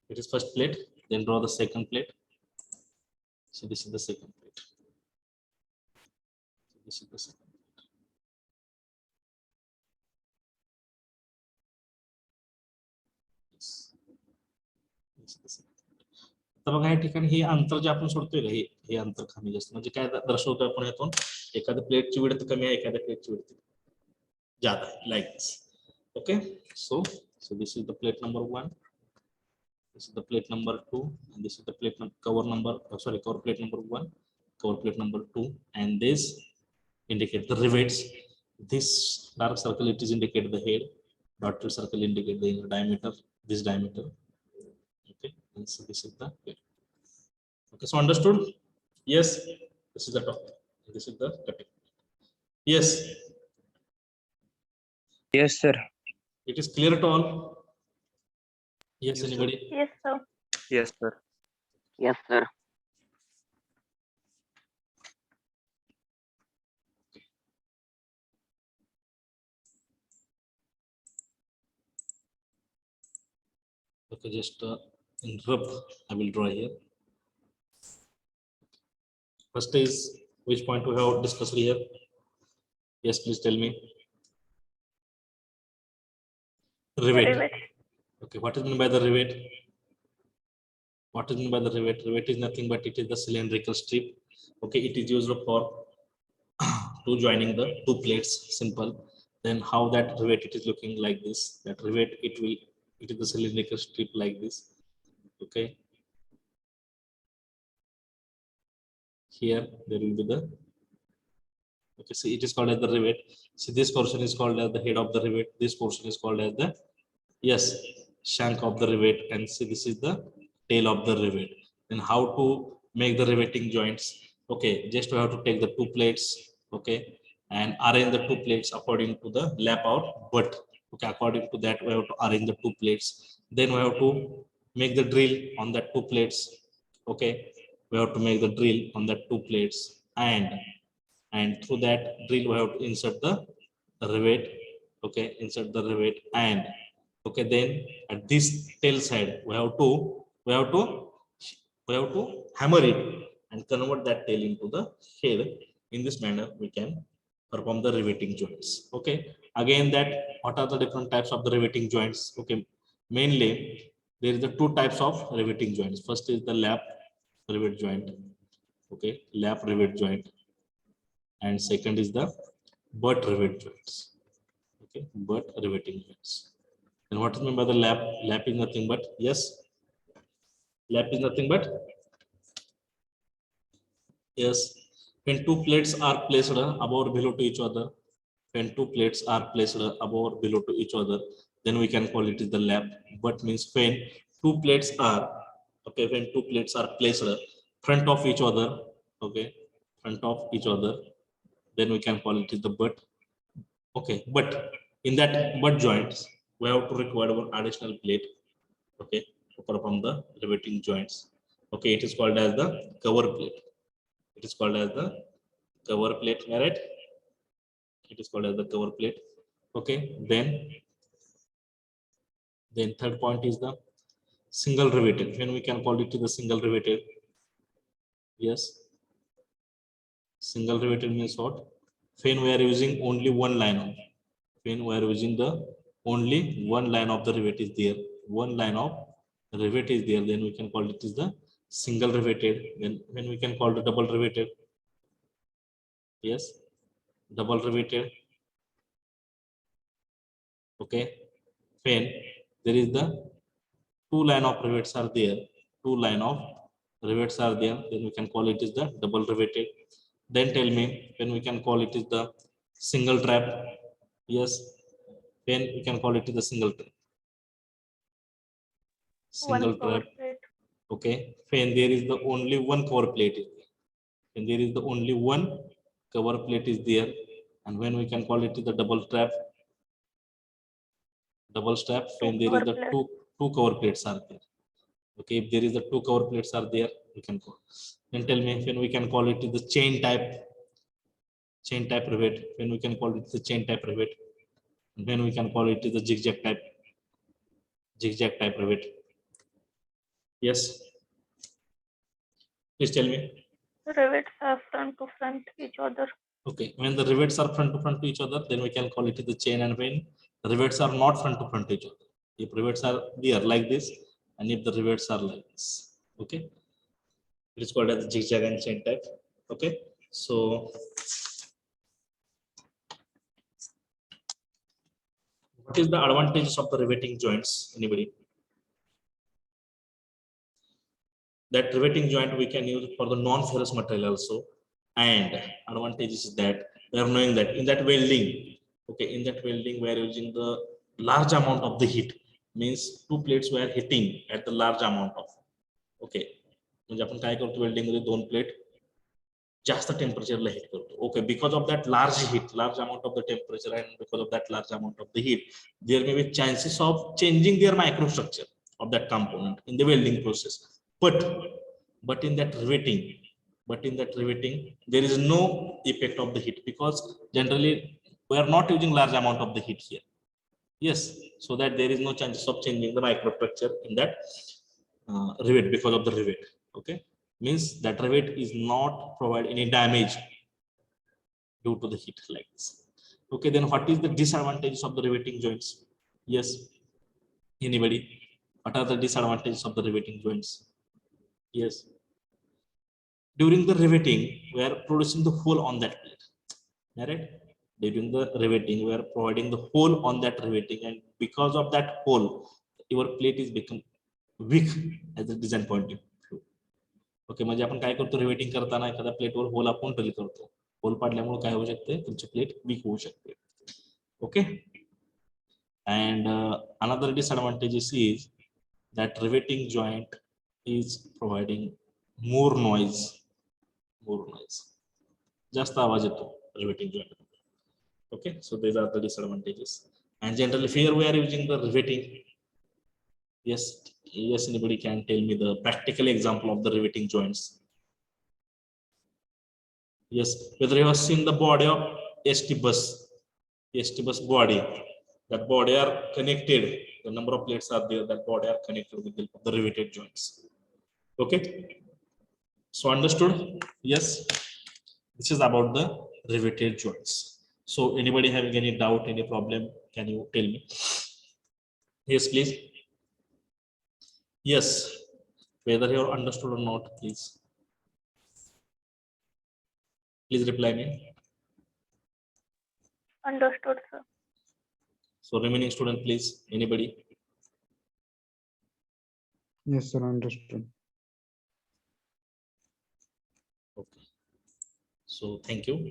It is first plate. Then draw the second plate. So this is the second plate. This is the second plate. Yes. This is the second. तर बघा या ठिकाणी हे अंतर जे आपण सोडतोय का, हे अंतर कमी जास्त म्हणजे काय दर्शवतोय आपण यातून, एखाद्या प्लेटची विड्थ कमी आहे, एखाद्या प्लेटची विड्थ ज्यादा आहे, like this. Okay, so this is the plate number 1, this is the plate number 2, and this is the plate cover plate number 1, cover plate number 2, and this indicate the rivets. This dark circle, it is indicate the head, dotted circle indicate the diameter, this diameter. Okay, and so this is the head. Okay, so understood? Yes, this is the top, this is the cutting. Yes.
Yes, sir.
It is clear to all? Yes,
Yes,
anybody?
Yes, sir.
Yes, sir.
Yes, sir.
Okay, just interrupt. I will draw here. First is which point we have discussed here? Yes, please tell me. Rivet.
Rivet.
Okay, what is meant by the rivet? What is meant by the rivet? Rivet is nothing but it is the cylindrical strip. Okay, it is used for to joining the two plates. Simple. Then how that rivet it is looking like this? That rivet it is the cylindrical strip like this. Okay. Here there will be the, okay, see, it is called as the rivet. See, this portion is called as the head of the rivet. This portion is called as the, yes, shank of the rivet, and see, this is the tail of the rivet. Then how to make the riveting joints? Okay, just we have to take the two plates, okay, and arrange the two plates according to the lap out butt. Okay, according to that we have to arrange the two plates. Then we have to make the drill on that two plates. Okay, we have to make the drill on that two plates, and through that drill we have to insert the rivet. Okay, insert the rivet, and okay, then at this tail side we have to hammer it and convert that tail into the head. In this manner we can perform the riveting joints. Okay, again, that what are the different types of the riveting joints? Okay, mainly there is the two types of riveting joints. First is the lap rivet joint. Okay, lap rivet joint, and second is the butt rivet joints. Okay, butt riveting joints. And what is meant by the lap? Lap is nothing but, yes, lap is nothing but, yes, when two plates are placed above or below to each other, when two plates are placed above or below to each other, then we can call it is the lap. But means when two plates are, okay, when two plates are placed front of each other, okay, front of each other, then we can call it is the butt. Okay, but in that butt joints we have to require one additional plate, okay, to perform the riveting joints. Okay, it is called as the cover plate. It is called as the cover plate, right? It is called as the cover plate. Okay, then third point is the single riveted. When we can call it the single riveted, yes, single riveted means what? When we are using only one line of, when we are using the only one line of the rivet is there, one line of rivet is there, then we can call it is the single riveted. Then when we can call the double riveted, yes, double riveted. Okay, when there is the two line of rivets are there, two line of rivets are there, then we can call it is the double riveted. Then tell me when we can call it is the single trap. Yes, when we can call it is the single trap.
One
Single
cover
trap.
plate.
Okay, when there is the only one cover plate is there. When there is the only one cover plate is there, and when we can call it the double strap when there is
cover
the
plate.
two cover plates are there. Okay, if there is the two cover plates are there, we can call. Then tell me when we can call it the chain type rivet, when we can call it the chain type rivet, and when we can call it the zigzag type rivet. Yes, please tell me.
Rivets are front to front each other.
Okay, when the rivets are front to front to each other, then we can call it the chain, and when the rivets are not front to front to each other, if rivets are there like this, and if the rivets are like this, okay, it is called as the zigzag and chain type. Okay, so what is the advantages of the riveting joints? Anybody? That riveting joint we can use for the non-ferrous material also, and advantages is that we are knowing that in that welding, okay, in that welding we are using the large amount of the heat, means two plates we are hitting at the large amount of, okay, म्हणजे आपण काय करतो welding मध्ये दोन plate जास्त टेम्परेचरला hit करतो. Okay, because of that large amount of the temperature, and because of that large amount of the heat, there may be chances of changing their microstructure of that component in the welding process. But in that riveting, there is no effect of the heat, because generally we are not using large amount of the heat here. Yes, so that there is no chances of changing the microstructure in that rivet because of the rivet. Okay, means that rivet is not provide any damage due to the heat like this. Okay, then what is the disadvantages of the riveting joints? Yes, anybody? What are the disadvantages of the riveting joints? Yes, during the riveting we are producing the hole on that plate, right? During the riveting we are providing the hole on that riveting, and because of that hole your plate is become weak as a design point of view. Okay, म्हणजे आपण काय करतो riveting करताना एखाद्या प्लेटवर whole आपण drill करतो, whole पाडल्यामुळे काय होऊ शकते, तुमची प्लेट वीक होऊ शकते. Okay, and another disadvantages is that riveting joint is providing more noise. जास्त आवाज येतो riveting joint. Okay, so these are the disadvantages, and generally here we are using the riveting. Yes, anybody can tell me the practical example of the riveting joints? Yes, whether you have seen the body of ST bus body, that body are connected, the number of plates are there, that body are connected with the riveted joints. Okay, so understood? Yes, this is about the riveted joints. So anybody having any doubt, any problem, can you tell me? Yes, please. Yes, whether you are understood or not, please reply me.
Understood, sir.
So remaining student, please, anybody?
Yes, sir, understood.
Okay, so thank you.